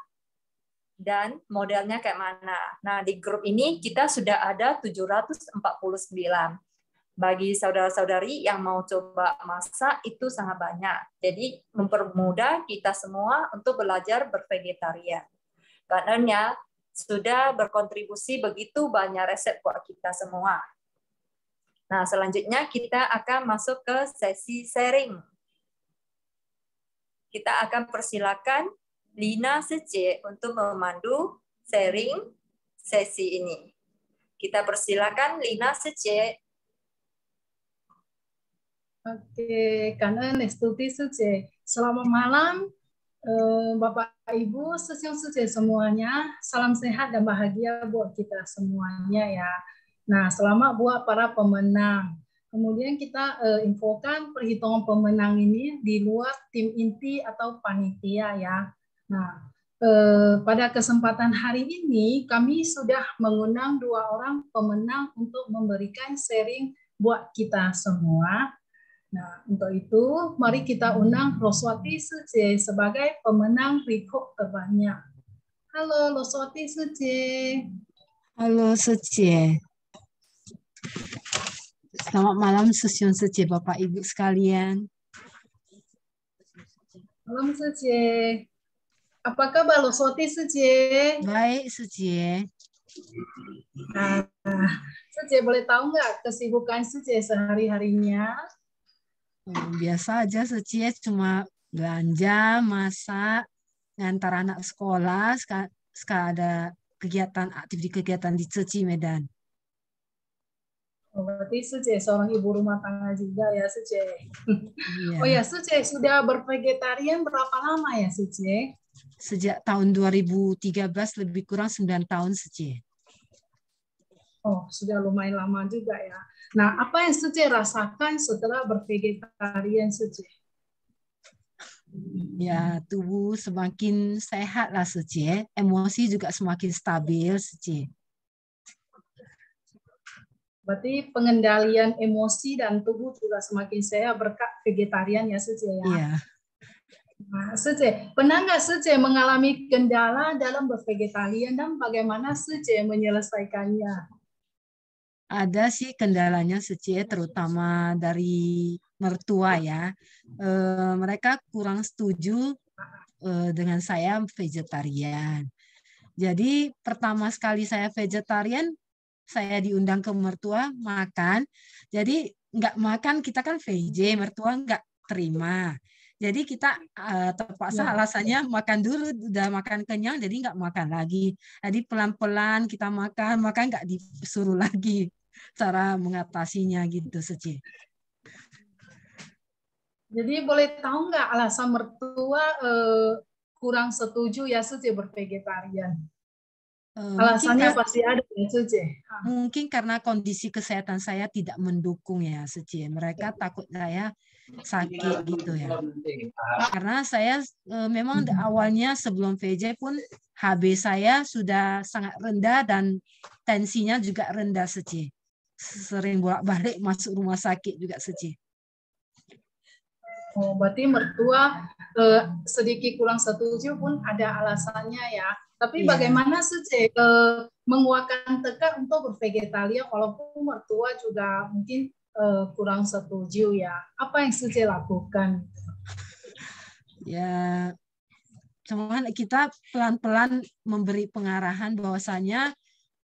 [SPEAKER 2] dan modelnya kayak mana. Nah, di grup ini kita sudah ada 749. Bagi saudara-saudari yang mau coba masak itu sangat banyak. Jadi mempermudah kita semua untuk belajar bervegetarian. Karena sudah berkontribusi begitu banyak resep buat kita semua. Nah, selanjutnya kita akan masuk ke sesi sharing. Kita akan persilakan Lina Sejie untuk memandu sharing sesi ini. Kita persilakan Lina Sejie.
[SPEAKER 13] Oke, Kanan Estuti Sejie. Selamat malam, Bapak Ibu Sejie semuanya. Salam sehat dan bahagia buat kita semuanya ya. Nah, selamat buat para pemenang. Kemudian kita infokan perhitungan pemenang ini di luar tim inti atau panitia ya. Nah, pada kesempatan hari ini kami sudah mengundang 2 orang pemenang untuk memberikan sharing buat kita semua. Nah, untuk itu mari kita undang Roswati Sejie sebagai pemenang rekrut terbanyak. Halo Roswati Sejie.
[SPEAKER 14] Halo Sejie. Selamat malam Susion Sejie, Bapak Ibu sekalian.
[SPEAKER 13] Malam Sejie. Apa kabar Roswati Sejie?
[SPEAKER 14] Baik Sejie.
[SPEAKER 13] Nah, Sejie boleh tahu nggak kesibukan Sejie sehari-harinya?
[SPEAKER 14] Biasa aja Sejie, cuma belanja, masak, ngantar anak sekolah, sekarang ada aktivitas kegiatan di Ceci Medan.
[SPEAKER 13] Oh, berarti Sejie seorang ibu rumah tangga juga ya Sejie.
[SPEAKER 14] Iya.
[SPEAKER 13] Oh ya Sejie sudah bervegetarian berapa lama ya Sejie?
[SPEAKER 14] Sejak tahun 2013, lebih kurang 9 tahun Sejie.
[SPEAKER 13] Oh, sudah lumayan lama juga ya. Nah, apa yang Sejie rasakan setelah bervegetarian Sejie?
[SPEAKER 14] Ya, tubuh semakin sehat lah Sejie, emosi juga semakin stabil Sejie.
[SPEAKER 13] Berarti pengendalian emosi dan tubuh juga semakin sehat berkat vegetarian ya Sejie ya.
[SPEAKER 14] Iya.
[SPEAKER 13] Nah, Suce, pernah nggak Suce mengalami kendala dalam bervegetarian dan bagaimana Suce menyelesaikannya?
[SPEAKER 14] Ada sih kendalanya Suce, terutama dari mertua ya. Mereka kurang setuju dengan saya vegetarian. Jadi pertama sekali saya vegetarian, saya diundang ke mertua makan. Jadi nggak makan, kita kan VJ, mertua nggak terima. Jadi kita terpaksa alasannya makan dulu, udah makan kenyang, jadi nggak makan lagi. Jadi pelan-pelan kita makan nggak disuruh lagi cara mengatasinya gitu Suci.
[SPEAKER 13] Jadi boleh tahu nggak alasan mertua kurang setuju ya Suci bervegetarian? Alasannya pasti ada ya Suci.
[SPEAKER 14] Mungkin karena kondisi kesehatan saya tidak mendukung ya Suci. Mereka takut saya sakit gitu ya. Karena saya memang awalnya sebelum VJ pun HB saya sudah sangat rendah dan tensinya juga rendah Suci. Sering bolak-balik masuk rumah sakit juga Suci.
[SPEAKER 13] Oh, berarti mertua sedikit kurang setuju pun ada alasannya ya. Tapi bagaimana Suci menguatkan tekad untuk bervegetarian walaupun mertua juga mungkin kurang setuju ya. Apa yang Suci lakukan?
[SPEAKER 14] Ya, cuman kita pelan-pelan memberi pengarahan bahwasanya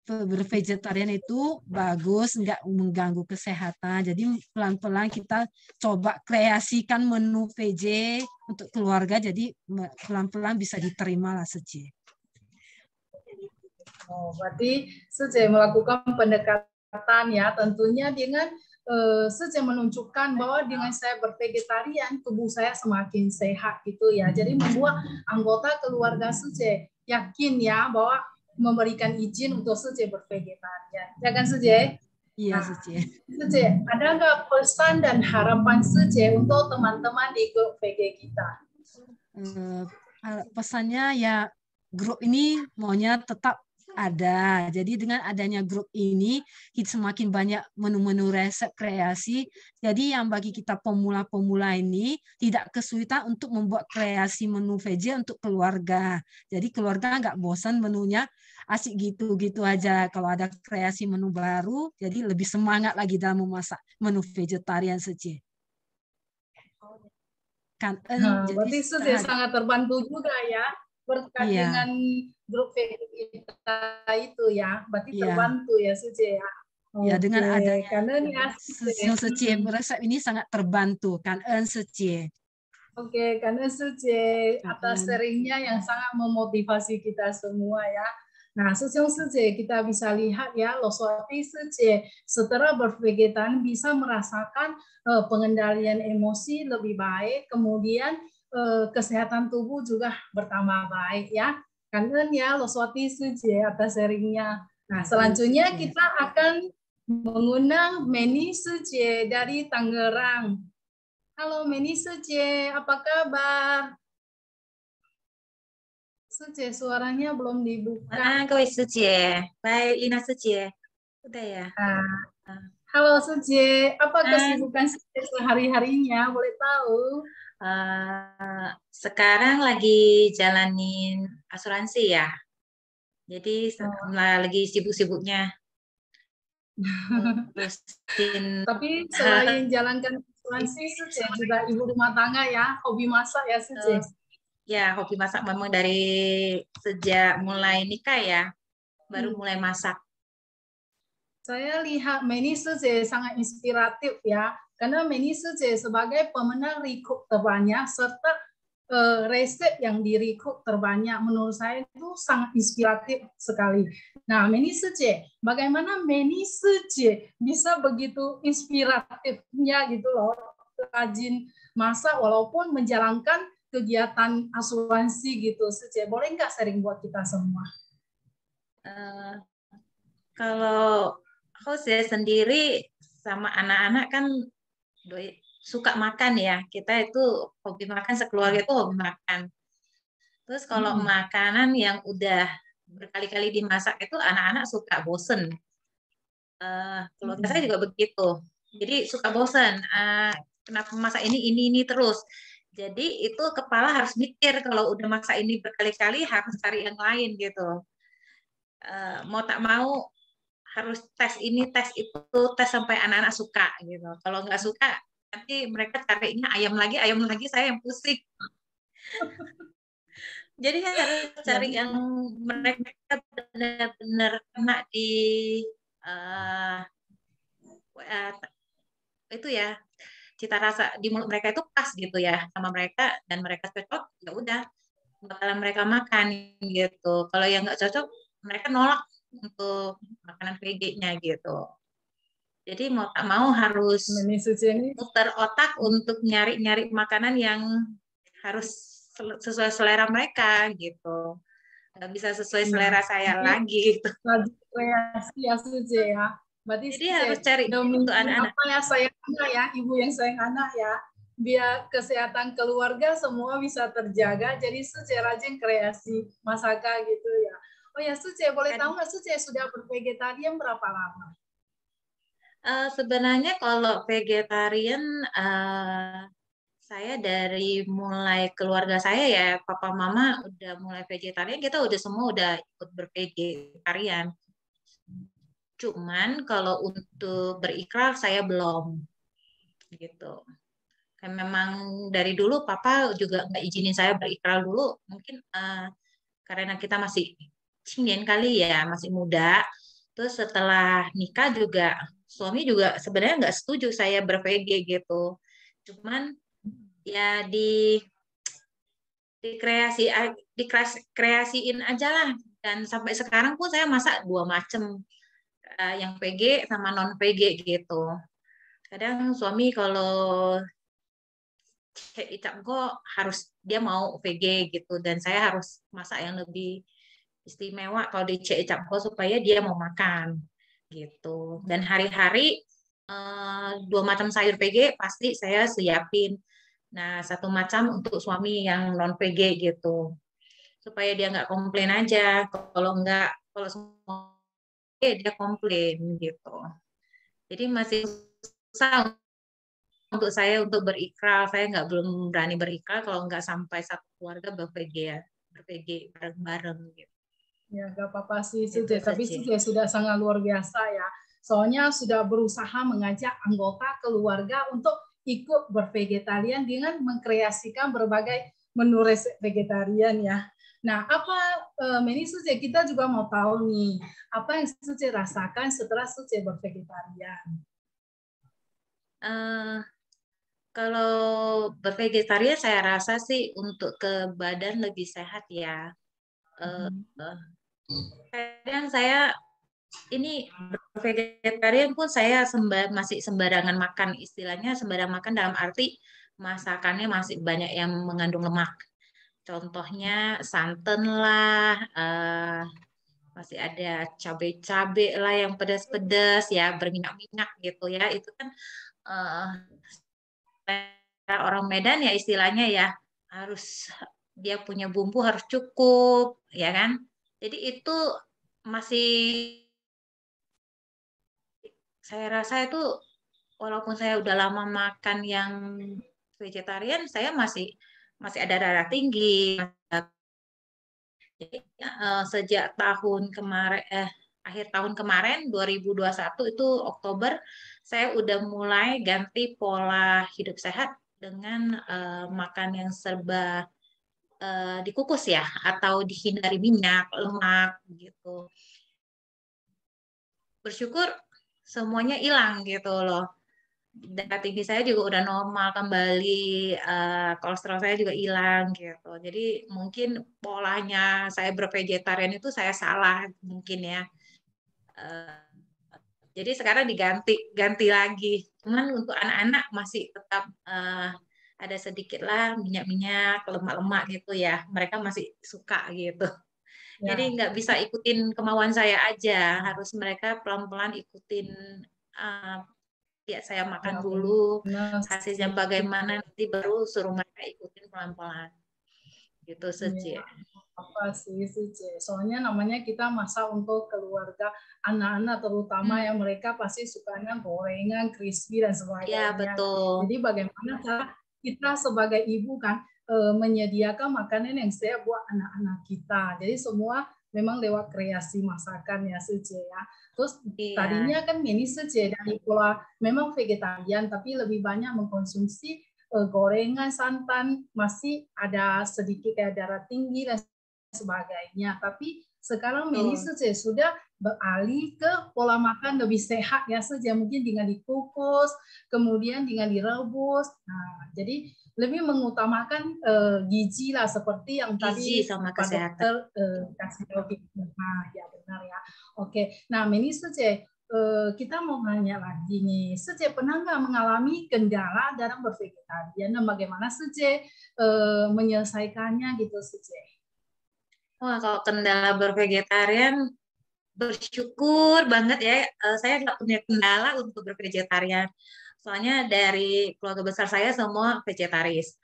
[SPEAKER 14] bervegetarian itu bagus, nggak mengganggu kesehatan. Jadi pelan-pelan kita coba kreasikan menu VJ untuk keluarga. Jadi pelan-pelan bisa diterima lah Suci.
[SPEAKER 13] Oh, berarti Suci melakukan pendekatan ya, tentunya dengan Suci menunjukkan bahwa dengan saya bervegetarian tubuh saya semakin sehat gitu ya. Jadi membuat anggota keluarga Suci yakin ya bahwa memberikan izin untuk Suci bervegetarian. Ya kan Suci?
[SPEAKER 14] Iya Suci.
[SPEAKER 13] Suci, ada nggak pesan dan harapan Suci untuk teman-teman di grup VG kita?
[SPEAKER 14] Pesannya ya grup ini maunya tetap ada. Jadi dengan adanya grup ini kita semakin banyak menu-menu resep kreasi. Jadi yang bagi kita pemula-pemula ini tidak kesulitan untuk membuat kreasi menu VJ untuk keluarga. Jadi keluarga nggak bosan menunya asik gitu-gitu aja. Kalau ada kreasi menu baru, jadi lebih semangat lagi dalam memasak menu vegetarian Suci. Kan,
[SPEAKER 13] berarti Suci sangat terbantu juga ya berkat dengan grup VG kita itu ya. Berarti terbantu ya Suci ya.
[SPEAKER 14] Ya, dengan adanya
[SPEAKER 13] karena
[SPEAKER 14] Suci resep ini sangat terbantu kan Suci.
[SPEAKER 13] Oke, karena Suci atas sharingnya yang sangat memotivasi kita semua ya. Nah, Suci kita bisa lihat ya, Loswati Suci setelah bervegetarian bisa merasakan pengendalian emosi lebih baik, kemudian kesehatan tubuh juga bertambah baik ya. Karena ya Loswati Suci atas sharingnya. Nah, selanjutnya kita akan mengundang Meni Suci dari Tangerang. Halo Meni Suci, apa kabar? Suci, suaranya belum dibuka.
[SPEAKER 7] Kau Suci, baik Ina Suci, udah ya.
[SPEAKER 13] Halo Suci, apa kesibukan Suci sehari-harinya? Boleh tahu?
[SPEAKER 7] Sekarang lagi jalanin asuransi ya, jadi lagi sibuk-sibuknya.
[SPEAKER 13] Tapi selain jalankan asuransi, Suci juga ibu rumah tangga ya, hobi masak ya Suci.
[SPEAKER 7] Ya, hobi masak memang dari sejak mulai nikah ya, baru mulai masak.
[SPEAKER 13] Saya lihat Meni Suci sangat inspiratif ya, karena Meni Suci sebagai pemenang recook terbanyak serta resep yang di recook terbanyak, menurut saya itu sangat inspiratif sekali. Nah, Meni Suci, bagaimana Meni Suci bisa begitu inspiratifnya gitu loh, rajin masak walaupun menjalankan kegiatan asuransi gitu, Suci. Boleh nggak sharing buat kita semua?
[SPEAKER 7] Kalau aku sendiri sama anak-anak kan suka makan ya. Kita itu hobi makan, sekeluarga itu hobi makan. Terus kalau makanan yang udah berkali-kali dimasak itu anak-anak suka bosen. Keluarga saya juga begitu. Jadi suka bosen. Kenapa masak ini terus? Jadi itu kepala harus mikir kalau udah masak ini berkali-kali harus cari yang lain gitu. Mau tak mau harus tes ini, tes itu, tes sampai anak-anak suka gitu. Kalau nggak suka, nanti mereka carinya ayam lagi, saya yang pusing. Jadi harus cari yang mereka benar-benar kena di itu ya, cita rasa di mulut mereka itu pas gitu ya sama mereka, dan mereka cocok, ya udah bakalan mereka makan gitu. Kalau yang nggak cocok, mereka nolak untuk makanan VG-nya gitu. Jadi mau tak mau harus muter otak untuk nyari-nyari makanan yang harus sesuai selera mereka gitu. Nggak bisa sesuai selera saya lagi gitu.
[SPEAKER 13] Kreasi ya Suce ya. Berarti
[SPEAKER 7] Jadi harus cari untuk anak-anak.
[SPEAKER 13] Apa ya sayang anak ya, ibu yang sayang anak ya. Biar kesehatan keluarga semua bisa terjaga. Jadi Suce rajin kreasi masakan gitu ya. Oh ya Suce, boleh tahu nggak Suce sudah bervegetarian berapa lama?
[SPEAKER 7] Sebenarnya kalau vegetarian saya dari mulai keluarga saya ya, papa mama udah mulai vegetarian, kita udah semua udah ikut bervegetarian. Cuman kalau untuk berikrar saya belum gitu. Kan memang dari dulu papa juga nggak izinin saya berikrar dulu, mungkin karena kita masih cingin kali ya, masih muda. Terus setelah nikah juga suami juga sebenarnya nggak setuju saya ber-VG gitu. Cuman ya dikreasiin aja lah. Dan sampai sekarang pun saya masak 2 macam, yang VG sama non VG gitu. Kadang suami kalau kok harus dia mau VG gitu, dan saya harus masak yang lebih istimewa kalau di Capko supaya dia mau makan gitu. Dan hari-hari 2 macam sayur VG pasti saya siapin. Nah, 1 macam untuk suami yang non VG gitu, supaya dia nggak komplain aja. Kalau semua dia komplain gitu. Jadi masih susah untuk saya untuk berikrar. Saya belum berani berikrar kalau nggak sampai satu keluarga ber-VG ya, ber-VG bareng-bareng gitu.
[SPEAKER 13] Ya, gak apa-apa sih, Suce. Tapi Suce sudah sangat luar biasa ya. Soalnya sudah berusaha mengajak anggota keluarga untuk ikut bervegetarian dengan mengkreasikan berbagai menu resep vegetarian ya. Nah, apa Meni Suce, kita juga mau tahu nih, apa yang Suce rasakan setelah Suce bervegetarian?
[SPEAKER 7] Kalau bervegetarian saya rasa sih untuk ke badan lebih sehat ya. Kadang saya ini vegetarian pun saya masih sembarangan makan, istilahnya sembarang makan dalam arti masakannya masih banyak yang mengandung lemak. Contohnya santan lah, masih ada cabai-cabai lah yang pedas-pedas ya, berminyak-minyak gitu ya. Itu kan orang Medan ya istilahnya ya, harus dia punya bumbu harus cukup ya kan. Jadi itu masih saya rasa itu, walaupun saya udah lama makan yang vegetarian, saya masih ada darah tinggi. Jadi, sejak akhir tahun kemarin 2021 itu Oktober, saya udah mulai ganti pola hidup sehat dengan makan yang serba dikukus ya, atau dihindari minyak, lemak gitu. Bersyukur semuanya hilang gitu loh. Darah tinggi saya juga udah normal kembali, kolesterol saya juga hilang gitu. Jadi mungkin polanya saya bervegetarian itu saya salah mungkin ya. Jadi sekarang ganti lagi. Cuman untuk anak-anak masih tetap ada sedikit lah minyak-minyak, lemak-lemak gitu ya. Mereka masih suka gitu.
[SPEAKER 13] Ya.
[SPEAKER 7] Jadi nggak bisa ikutin kemauan saya aja, harus mereka pelan-pelan ikutin. Ya saya makan dulu, hasilnya bagaimana nanti baru suruh mereka ikutin pelan-pelan. Gitu Suce.
[SPEAKER 13] Apa sih Suce? Soalnya namanya kita masak untuk keluarga, anak-anak terutama yang mereka pasti sukanya gorengan, crispy dan sebagainya.
[SPEAKER 7] Ya betul.
[SPEAKER 13] Jadi bagaimana cara kita sebagai ibu kan menyediakan makanan yang sehat buat anak-anak kita. Jadi semua memang lewat kreasi masakan ya Suce ya. Terus tadinya kan Meni Suce dari pola memang vegetarian tapi lebih banyak mengkonsumsi gorengan, santan, masih ada sedikit kayak darah tinggi dan sebagainya. Tapi sekarang Meni Suce sudah beralih ke pola makan lebih sehat ya saja, mungkin dengan dikukus, kemudian dengan direbus. Nah, jadi lebih mengutamakan gizi lah seperti yang tadi
[SPEAKER 7] sama
[SPEAKER 13] Pak
[SPEAKER 7] kesehatan.
[SPEAKER 13] Dokter kasih tahu. Nah, ya benar ya. Oke. Nah, Meni Suce, kita mau nanya lagi nih, Suce pernah nggak mengalami kendala dalam bervegetarian dan bagaimana Suce menyelesaikannya gitu Suce?
[SPEAKER 7] Wah, kalau kendala bervegetarian, bersyukur banget ya, saya nggak punya kendala untuk bervegetarian. Soalnya dari keluarga besar saya semua vegetaris.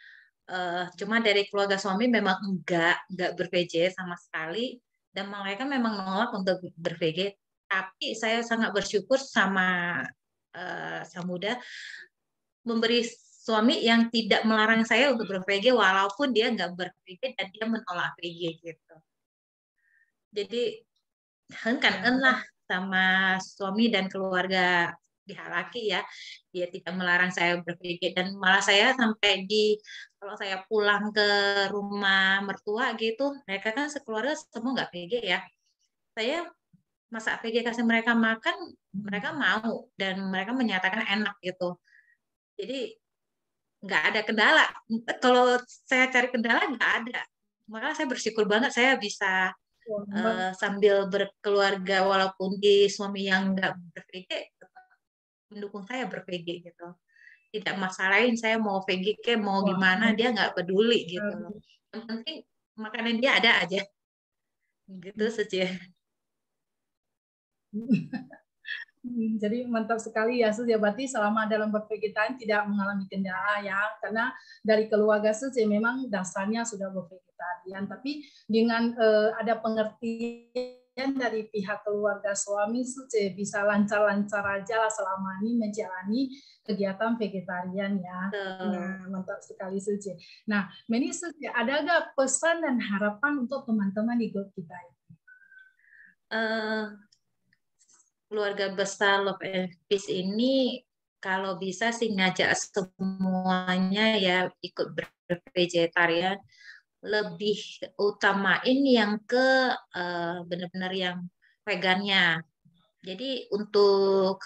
[SPEAKER 7] Cuma dari keluarga suami memang enggak bervege sama sekali, dan mereka memang menolak untuk bervege. Tapi saya sangat bersyukur sama Sang Buddha memberi suami yang tidak melarang saya untuk bervege walaupun dia nggak bervege dan dia menolak vege gitu. Jadi hengkan lah sama suami dan keluarga pihak laki ya, dia tidak melarang saya bervege, dan malah saya sampai kalau saya pulang ke rumah mertua gitu, mereka kan sekeluarga semua nggak vege ya, saya masak vege kasih mereka makan, mereka mau dan mereka menyatakan enak gitu. Jadi nggak ada kendala. Kalau saya cari kendala nggak ada. Makanya saya bersyukur banget saya bisa sambil berkeluarga walaupun di suami yang nggak bervege mendukung saya bervege gitu. Tidak masalahin saya mau vege ke mau gimana, dia nggak peduli gitu. Yang penting makanan dia ada aja. Gitu saja.
[SPEAKER 13] Jadi mantap sekali ya Sus ya, berarti selama dalam bervegetarian tidak mengalami kendala ya, karena dari keluarga Sus ya memang dasarnya sudah bervegetarian, tapi dengan ada pengertian dari pihak keluarga suami Sus ya bisa lancar-lancar aja lah selama ini menjalani kegiatan vegetarian ya. Nah, mantap sekali Sus ya. Nah, Meni Sus ya, ada nggak pesan dan harapan untuk teman-teman di grup kita ini?
[SPEAKER 7] Keluarga besar Love and Peace ini kalau bisa sih ngajak semuanya ya ikut bervegetarian, lebih utamain yang ke benar-benar yang vegannya. Jadi untuk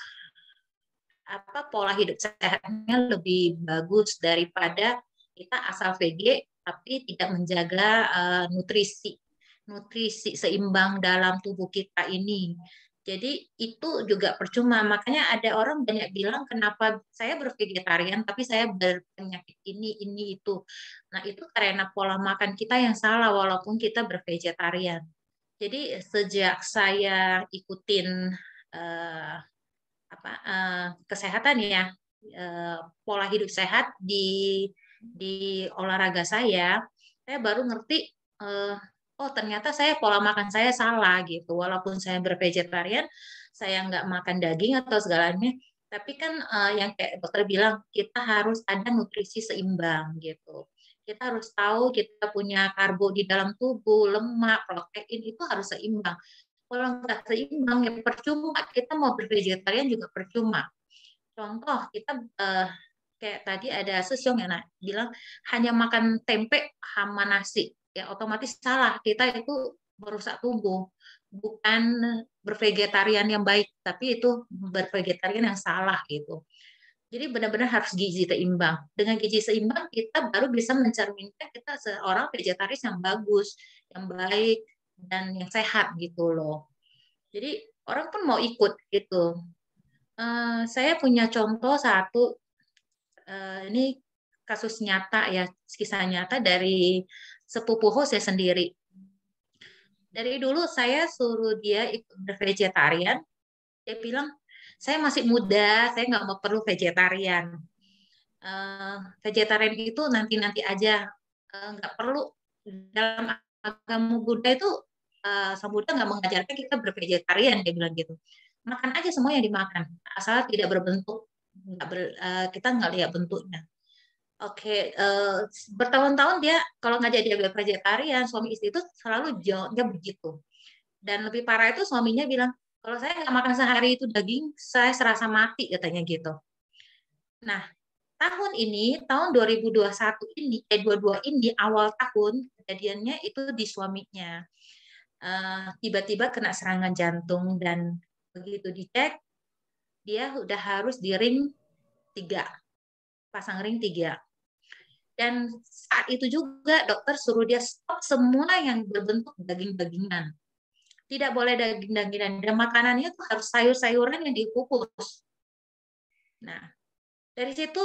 [SPEAKER 7] pola hidup sehatnya lebih bagus daripada kita asal VG tapi tidak menjaga nutrisi seimbang dalam tubuh kita ini. Jadi itu juga percuma. Makanya ada orang banyak bilang kenapa saya bervegetarian tapi saya berpenyakit ini itu. Nah itu karena pola makan kita yang salah walaupun kita bervegetarian. Jadi sejak saya ikutin kesehatan ya, pola hidup sehat di olahraga saya baru ngerti oh ternyata saya pola makan saya salah gitu. Walaupun saya bervegetarian, saya nggak makan daging atau segalanya, tapi kan yang kayak dokter bilang kita harus ada nutrisi seimbang gitu. Kita harus tahu kita punya karbo di dalam tubuh, lemak, protein itu harus seimbang. Kalau nggak seimbang ya percuma kita mau bervegetarian juga percuma. Contoh kita kayak tadi ada Sesyong yang bilang hanya makan tempe sama nasi. Ya otomatis salah, kita itu merusak tubuh, bukan bervegetarian yang baik, tapi itu bervegetarian yang salah gitu. Jadi benar-benar harus gizi seimbang. Dengan gizi seimbang kita baru bisa mencerminkan kita seorang vegetaris yang bagus, yang baik dan yang sehat gitu loh. Jadi orang pun mau ikut gitu. Saya punya contoh satu, ini kasus nyata ya, kisah nyata dari sepupu saya sendiri. Dari dulu saya suruh dia ikut bervegetarian, dia bilang saya masih muda, saya nggak mau perlu vegetarian. Vegetarian itu nanti aja, nggak perlu. Dalam agama Buddha itu Sang Buddha nggak mengajarkan kita bervegetarian, dia bilang gitu. Makan aja semua yang dimakan, asal tidak berbentuk, kita nggak lihat bentuknya. Oke, bertahun-tahun dia kalau nggak jadi vegetarian, suami istri itu selalu jawabnya begitu. Dan lebih parah itu suaminya bilang, kalau saya nggak makan sehari itu daging, saya serasa mati katanya gitu. Nah, tahun ini, tahun 2021 ini, 22 ini awal tahun kejadiannya itu di suaminya. Tiba-tiba kena serangan jantung dan begitu dicek, dia udah harus di ring 3, pasang ring 3. Dan saat itu juga dokter suruh dia stop semua yang berbentuk daging-dagingan. Tidak boleh daging-dagingan. Dan makanannya tuh harus sayur-sayuran yang dikukus. Nah, dari situ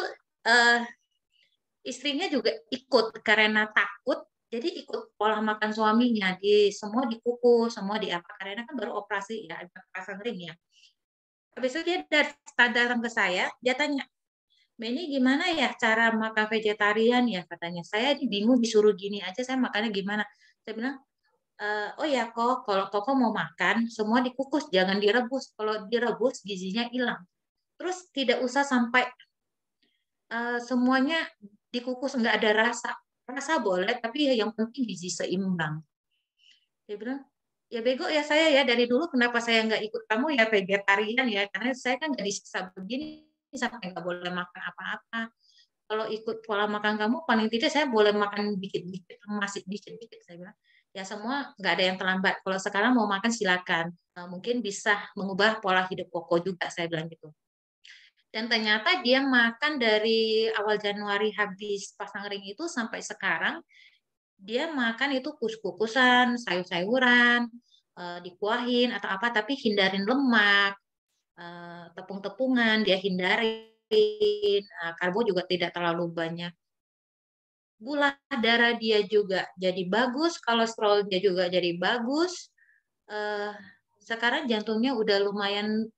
[SPEAKER 7] istrinya juga ikut karena takut. Jadi ikut pola makan suaminya. Semua dikukus, semua di apa. Karena kan baru operasi ya, pasang ring ya. Habis itu dia datang ke saya, dia tanya, Meni gimana ya cara makan vegetarian ya katanya. Saya bingung disuruh gini aja, saya makannya gimana. Saya bilang, oh ya kok, kalau Koko mau makan, semua dikukus, jangan direbus. Kalau direbus, gizinya hilang. Terus tidak usah sampai semuanya dikukus, nggak ada rasa. Rasa boleh, tapi yang penting gizi seimbang. Dia bilang, ya bego ya saya ya, dari dulu kenapa saya nggak ikut kamu ya vegetarian ya, karena saya kan nggak disiksa begini, sampai nggak boleh makan apa-apa. Kalau ikut pola makan kamu, paling tidak saya boleh makan dikit-dikit, masih dikit-dikit. Saya bilang, ya semua nggak ada yang terlambat. Kalau sekarang mau makan silakan. Mungkin bisa mengubah pola hidup Koko juga, saya bilang gitu. Dan ternyata dia makan dari awal Januari habis pasang ring itu sampai sekarang, dia makan itu kukus-kukusan, sayur-sayuran, dikuahin atau apa, tapi hindarin lemak, tepung-tepungan dia hindarin, karbo juga tidak terlalu banyak. Gula darah dia juga jadi bagus, kolesterol dia juga jadi bagus. Sekarang jantungnya udah lumayan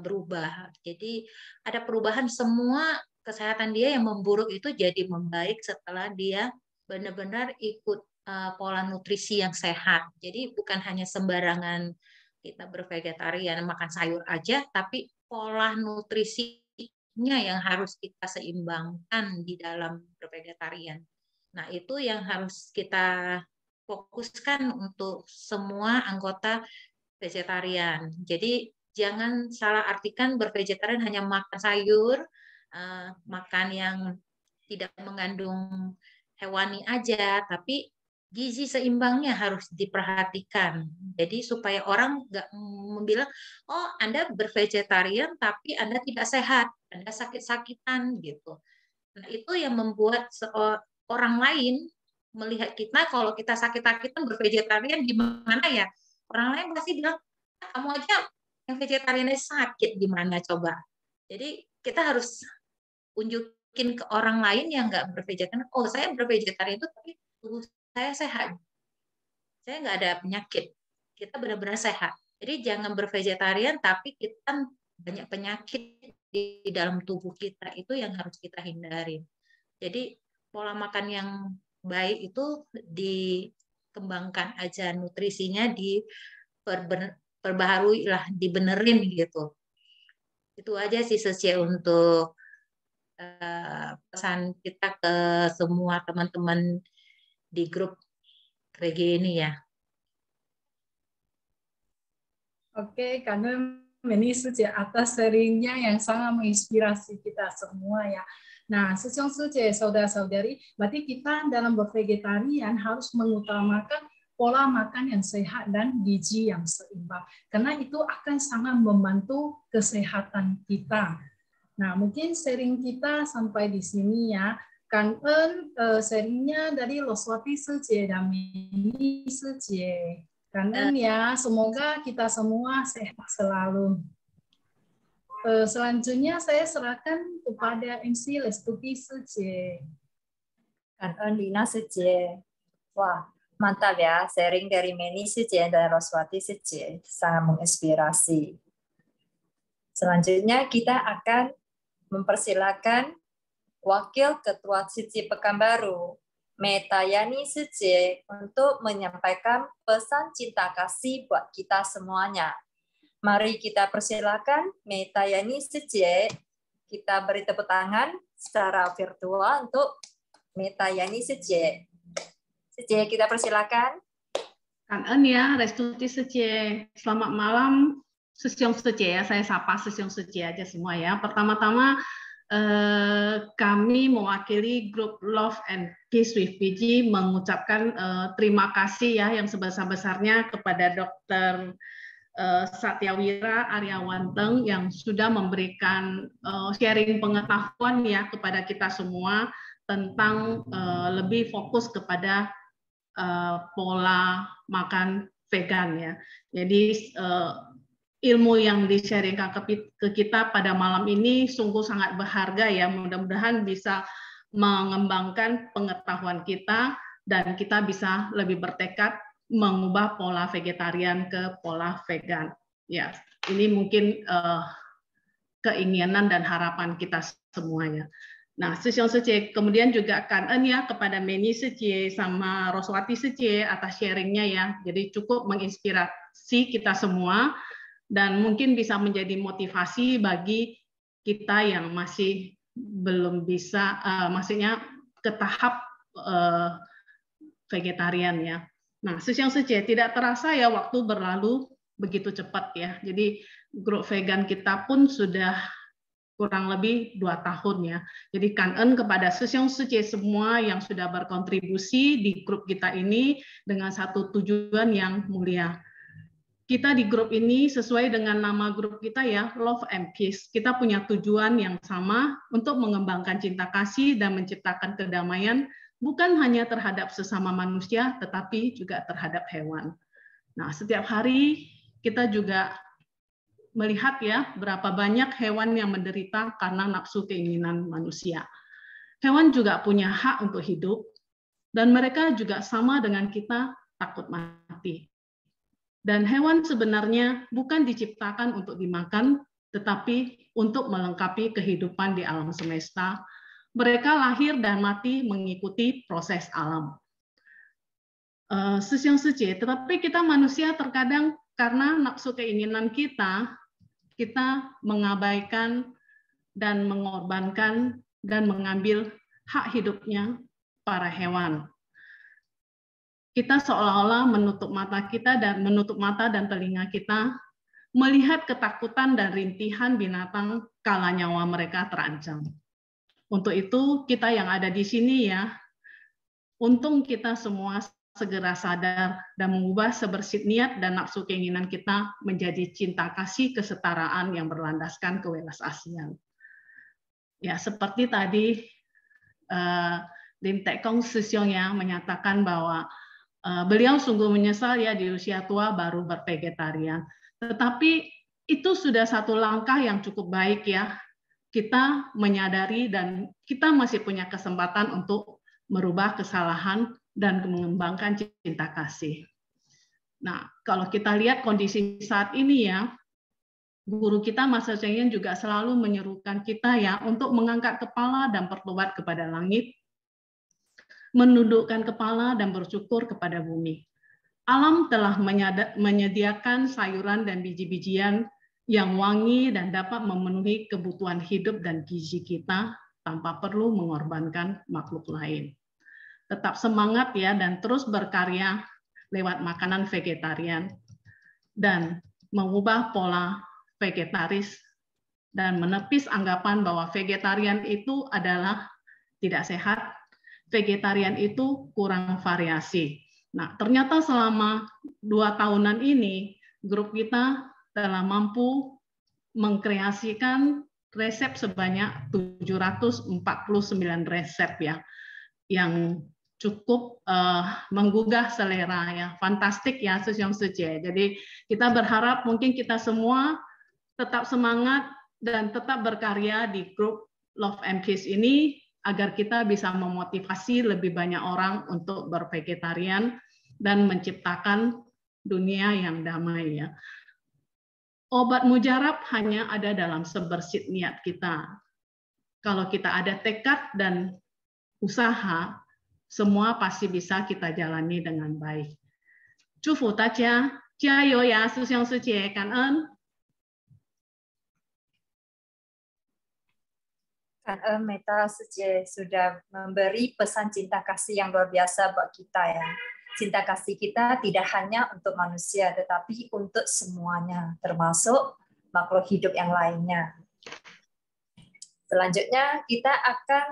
[SPEAKER 7] berubah. Jadi ada perubahan, semua kesehatan dia yang memburuk itu jadi membaik setelah dia benar-benar ikut pola nutrisi yang sehat. Jadi bukan hanya sembarangan kita bervegetarian makan sayur aja, tapi pola nutrisinya yang harus kita seimbangkan di dalam bervegetarian. Nah, itu yang harus kita fokuskan untuk semua anggota vegetarian. Jadi jangan salah artikan bervegetarian hanya makan sayur, makan yang tidak mengandung hewani aja, tapi gizi seimbangnya harus diperhatikan. Jadi supaya orang nggak bilang, oh Anda bervegetarian tapi Anda tidak sehat, Anda sakit-sakitan gitu. Nah itu yang membuat orang lain melihat kita, kalau kita sakit-sakitan bervegetarian gimana ya? Orang lain pasti bilang, kamu aja yang vegetarian sakit gimana coba? Jadi kita harus unjukin ke orang lain yang nggak bervegetarian, oh saya bervegetarian itu tapi tubuh saya sehat, saya nggak ada penyakit, kita benar-benar sehat. Jadi jangan bervegetarian tapi kita banyak penyakit di dalam tubuh kita, itu yang harus kita hindari. Jadi pola makan yang baik itu dikembangkan aja, nutrisinya diperbaharui lah, dibenerin gitu. Itu aja sih Cece untuk pesan kita ke semua teman-teman di grup RG ini ya.
[SPEAKER 13] Oke, karena Meni Suje atas sharingnya yang sangat menginspirasi kita semua ya. Nah, Sejong Suje, saudara-saudari, berarti kita dalam bervegetarian harus mengutamakan pola makan yang sehat dan gizi yang seimbang. Karena itu akan sangat membantu kesehatan kita. Nah, mungkin sharing kita sampai di sini ya. Kangen sharingnya dari Roswati Suje dan Meni Suje. Kangen ya, semoga kita semua sehat selalu. Selanjutnya saya serahkan kepada MC Lestuti Suje.
[SPEAKER 2] Kangen Lina Suje. Wah, mantap ya, sharing dari Meni Suje dan Roswati Suje. Sangat menginspirasi. Selanjutnya kita akan mempersilakan Wakil Ketua Siji Pekanbaru, Metayani Suje, untuk menyampaikan pesan cinta kasih buat kita semuanya. Mari kita persilakan Metayani Suje. Kita beri tepuk tangan. secara virtual untuk Metayani Sece. Sece, kita persilakan.
[SPEAKER 8] Kan ya, Restuti Sece. Selamat malam, Sesyong Sece ya. Saya sapa Sesyong Sece aja semua ya. Pertama-tama kami mewakili grup Love and Peace with PG mengucapkan terima kasih ya yang sebesar-besarnya kepada Dr. Satyawira Aryawanteng yang sudah memberikan sharing pengetahuan ya kepada kita semua tentang lebih fokus kepada pola makan vegan ya. Jadi ilmu yang di-sharingkan ke kita pada malam ini sungguh sangat berharga ya. Mudah-mudahan bisa mengembangkan pengetahuan kita dan kita bisa lebih bertekad mengubah pola vegetarian ke pola vegan. Ya, ini mungkin keinginan dan harapan kita semuanya. Nah, Sesyong Sece kemudian juga kangen ya kepada Meni Sece sama Roswati Sece atas sharingnya ya. Jadi cukup menginspirasi kita semua dan mungkin bisa menjadi motivasi bagi kita yang masih belum bisa, maksudnya ke tahap vegetarian ya. Nah, Sesyong Sece tidak terasa ya waktu berlalu begitu cepat ya. Jadi grup vegan kita pun sudah kurang lebih 2 tahun ya. Jadi kangen kepada Sesyong Sece semua yang sudah berkontribusi di grup kita ini dengan satu tujuan yang mulia. Kita di grup ini sesuai dengan nama grup kita ya, Love and Peace. Kita punya tujuan yang sama untuk mengembangkan cinta kasih dan menciptakan kedamaian bukan hanya terhadap sesama manusia, tetapi juga terhadap hewan. Nah, setiap hari kita juga melihat ya berapa banyak hewan yang menderita karena nafsu keinginan manusia. Hewan juga punya hak untuk hidup dan mereka juga sama dengan kita takut mati. Dan hewan sebenarnya bukan diciptakan untuk dimakan, tetapi untuk melengkapi kehidupan di alam semesta. Mereka lahir dan mati mengikuti proses alam. Sesyong Sece, tetapi kita manusia terkadang karena nafsu keinginan kita mengabaikan dan mengorbankan dan mengambil hak hidupnya para hewan. Kita seolah-olah menutup mata kita dan menutup mata dan telinga kita melihat ketakutan dan rintihan binatang kala nyawa mereka terancam. Untuk itu kita yang ada di sini ya, untung kita semua segera sadar dan mengubah sebersih niat dan nafsu keinginan kita menjadi cinta kasih kesetaraan yang berlandaskan kewelas-asian. Ya, seperti tadi Lim Tek Kong Sesyong yang menyatakan bahwa beliau sungguh menyesal ya di usia tua baru bervegetarian. Tetapi itu sudah satu langkah yang cukup baik ya. Kita menyadari dan kita masih punya kesempatan untuk merubah kesalahan dan mengembangkan cinta kasih. Nah, kalau kita lihat kondisi saat ini ya, guru kita Mas Cheng juga selalu menyerukan kita ya untuk mengangkat kepala dan bertobat kepada langit, menundukkan kepala dan bersyukur kepada bumi. Alam telah menyediakan sayuran dan biji-bijian yang wangi dan dapat memenuhi kebutuhan hidup dan gizi kita tanpa perlu mengorbankan makhluk lain. Tetap semangat ya dan terus berkarya lewat makanan vegetarian dan mengubah pola vegetaris dan menepis anggapan bahwa vegetarian itu adalah tidak sehat, vegetarian itu kurang variasi. Nah, ternyata selama 2 tahunan ini grup kita telah mampu mengkreasikan resep sebanyak 749 resep ya, yang cukup menggugah selera ya, fantastik ya Sesyong Sece. Jadi kita berharap mungkin kita semua tetap semangat dan tetap berkarya di grup Love and Peace ini agar kita bisa memotivasi lebih banyak orang untuk bervegetarian dan menciptakan dunia yang damai ya. Obat mujarab hanya ada dalam sebersih niat kita. Kalau kita ada tekad dan usaha, semua pasti bisa kita jalani dengan baik. 祝福大家，加油呀！师兄师姐，感恩。
[SPEAKER 2] Meta sudah memberi pesan cinta kasih yang luar biasa buat kita ya. Cinta kasih kita tidak hanya untuk manusia, tetapi untuk semuanya, termasuk makhluk hidup yang lainnya. Selanjutnya kita akan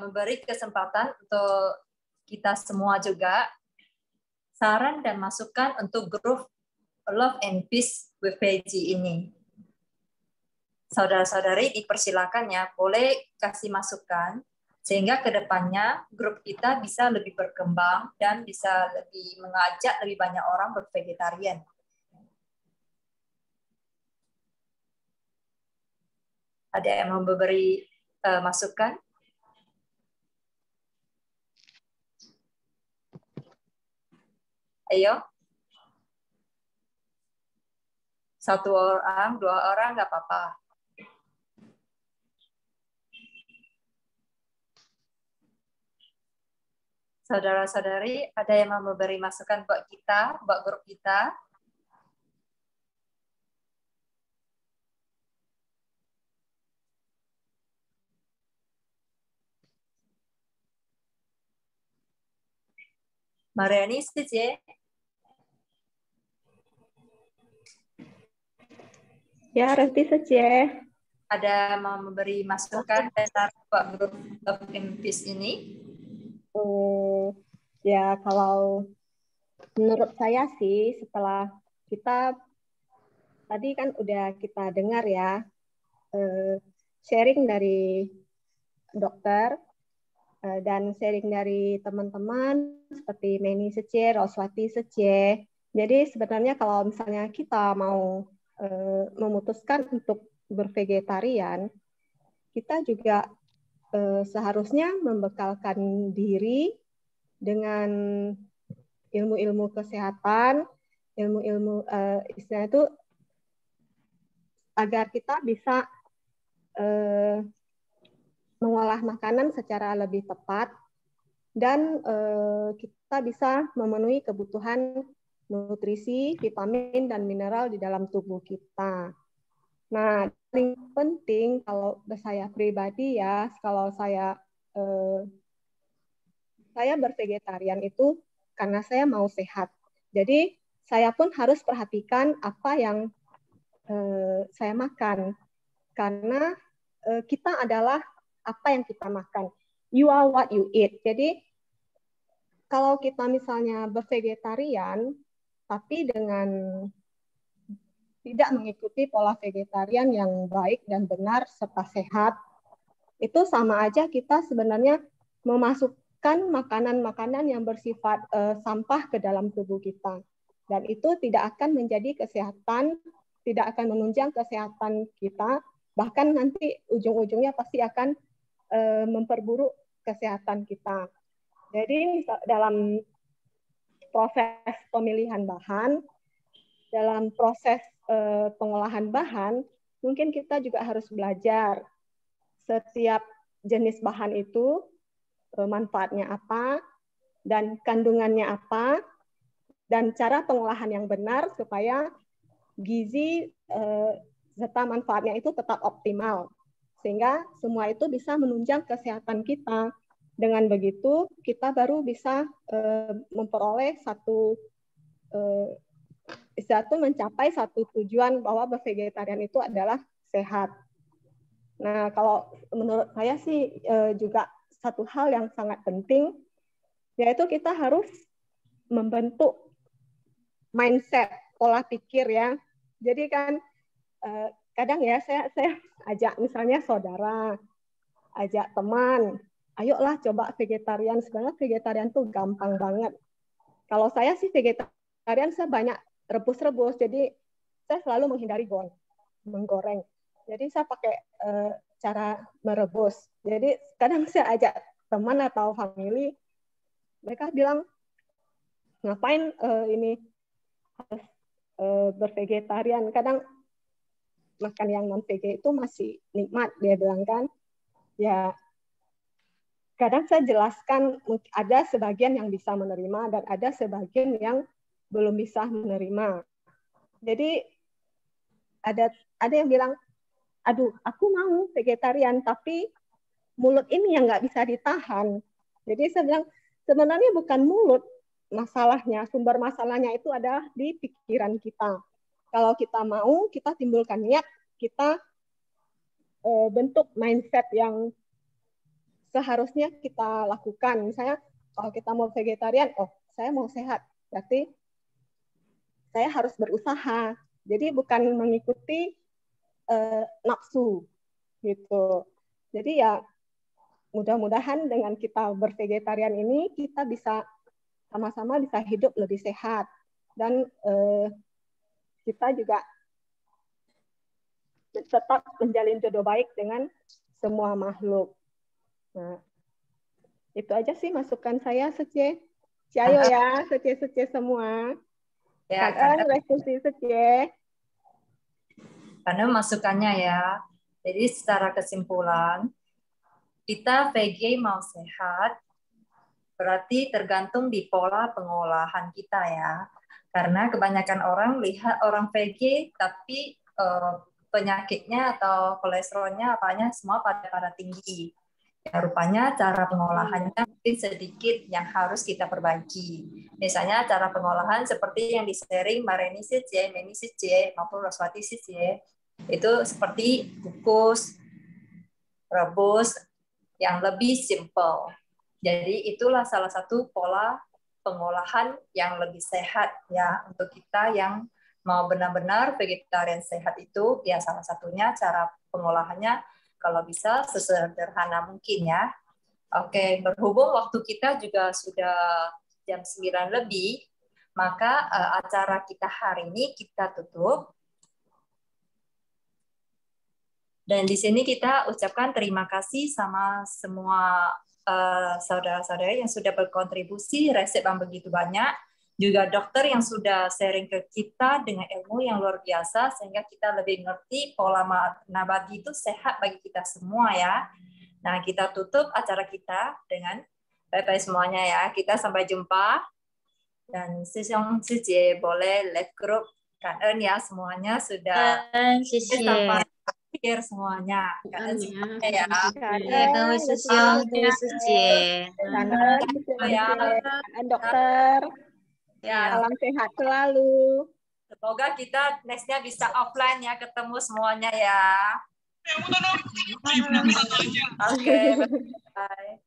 [SPEAKER 2] memberi kesempatan untuk kita semua juga saran dan masukan untuk grup Love and Peace with PG ini. Saudara-saudari dipersilakan ya, boleh kasih masukan sehingga ke depannya grup kita bisa lebih berkembang dan bisa lebih mengajak lebih banyak orang bervegetarian. Ada yang mau memberi masukan? Ayo. 1 orang, 2 orang nggak apa-apa. Saudara-saudari, ada yang mau memberi masukan buat kita, buat grup kita? Mariani, setuju?
[SPEAKER 3] Ya, Resti setuju.
[SPEAKER 2] Ada mau memberi masukan dasar buat grup Love and Peace ini?
[SPEAKER 3] Ya, kalau menurut saya sih setelah kita tadi kan udah kita dengar ya sharing dari dokter dan sharing dari teman-teman seperti Meni Sece, Roswati Sece. Jadi sebenarnya kalau misalnya kita mau memutuskan untuk bervegetarian, kita juga seharusnya membekalkan diri dengan ilmu-ilmu kesehatan, ilmu-ilmu istilah itu agar kita bisa mengolah makanan secara lebih tepat dan kita bisa memenuhi kebutuhan nutrisi, vitamin, dan mineral di dalam tubuh kita. Nah, paling penting kalau saya pribadi ya, kalau saya bervegetarian itu karena saya mau sehat. Jadi saya pun harus perhatikan apa yang saya makan. Karena kita adalah apa yang kita makan. You are what you eat. Jadi kalau kita misalnya bervegetarian, tapi dengan tidak mengikuti pola vegetarian yang baik dan benar serta sehat, itu sama aja kita sebenarnya memasukkan makanan-makanan yang bersifat sampah ke dalam tubuh kita. Dan itu tidak akan menjadi kesehatan, tidak akan menunjang kesehatan kita, bahkan nanti ujung-ujungnya pasti akan memperburuk kesehatan kita. Jadi dalam proses pemilihan bahan, dalam proses pengolahan bahan, mungkin kita juga harus belajar setiap jenis bahan itu manfaatnya apa, dan kandungannya apa, dan cara pengolahan yang benar supaya gizi serta manfaatnya itu tetap optimal. Sehingga semua itu bisa menunjang kesehatan kita. Dengan begitu, kita baru bisa memperoleh mencapai satu tujuan bahwa bervegetarian itu adalah sehat. Nah, kalau menurut saya sih juga satu hal yang sangat penting, yaitu kita harus membentuk mindset, pola pikir ya. Jadi kan kadang ya saya ajak misalnya saudara, ajak teman, ayolah coba vegetarian. Sebenarnya vegetarian tuh gampang banget. Kalau saya sih vegetarian, saya banyak rebus-rebus, jadi saya selalu menghindari menggoreng. Jadi saya pakai cara merebus. Jadi kadang saya ajak teman atau family, mereka bilang, ngapain ini harus bervegetarian? Kadang makan yang non-veg itu masih nikmat, dia bilang kan. Ya, kadang saya jelaskan ada sebagian yang bisa menerima dan ada sebagian yang belum bisa menerima. Jadi ada yang bilang, aduh aku mau vegetarian tapi mulut ini yang nggak bisa ditahan. Jadi saya bilang sebenarnya bukan mulut masalahnya, sumber masalahnya itu ada di pikiran kita. Kalau kita mau, kita timbulkan niat, kita bentuk mindset yang seharusnya kita lakukan. Misalnya kalau kita mau vegetarian, oh saya mau sehat, berarti saya harus berusaha. Jadi bukan mengikuti nafsu gitu. Jadi ya mudah-mudahan dengan kita bervegetarian ini kita bisa sama-sama bisa hidup lebih sehat dan kita juga tetap menjalin jodoh baik dengan semua makhluk. Nah, itu aja sih masukan saya, Sece. Ciayo ya, Sece semua.
[SPEAKER 2] Ya,
[SPEAKER 3] Kalian restitusi Sece.
[SPEAKER 2] Karena masukannya ya. Jadi secara kesimpulan, kita VG mau sehat, berarti tergantung di pola pengolahan kita ya. Karena kebanyakan orang lihat orang VG, tapi penyakitnya atau kolesterolnya apanya semua pada tinggi. Ya, rupanya cara pengolahannya mungkin sedikit yang harus kita perbaiki. Misalnya cara pengolahan seperti yang di-sharing Mbak Reni Sece, Meni Sece, maupun Roswati Sece, itu seperti kukus, rebus, yang lebih simple. Jadi itulah salah satu pola pengolahan yang lebih sehat ya untuk kita yang mau benar-benar vegetarian sehat itu ya salah satunya cara pengolahannya kalau bisa sesederhana mungkin ya. Oke, berhubung waktu kita juga sudah jam 9 lebih, maka acara kita hari ini kita tutup. Dan di sini kita ucapkan terima kasih sama semua saudara-saudara yang sudah berkontribusi, resep yang begitu banyak, juga dokter yang sudah sharing ke kita dengan ilmu yang luar biasa, sehingga kita lebih ngerti pola nabati itu sehat bagi kita semua ya. Nah, kita tutup acara kita dengan bye-bye semuanya ya. Kita sampai jumpa. Dan Sesiong Sije boleh live group. Kan ya semuanya sudah sampai akhir semuanya. Kan ya.
[SPEAKER 3] Dokter.
[SPEAKER 2] Ya.
[SPEAKER 3] Salam sehat selalu.
[SPEAKER 2] Semoga kita nextnya bisa offline ya, ketemu semuanya ya. Oke, bye.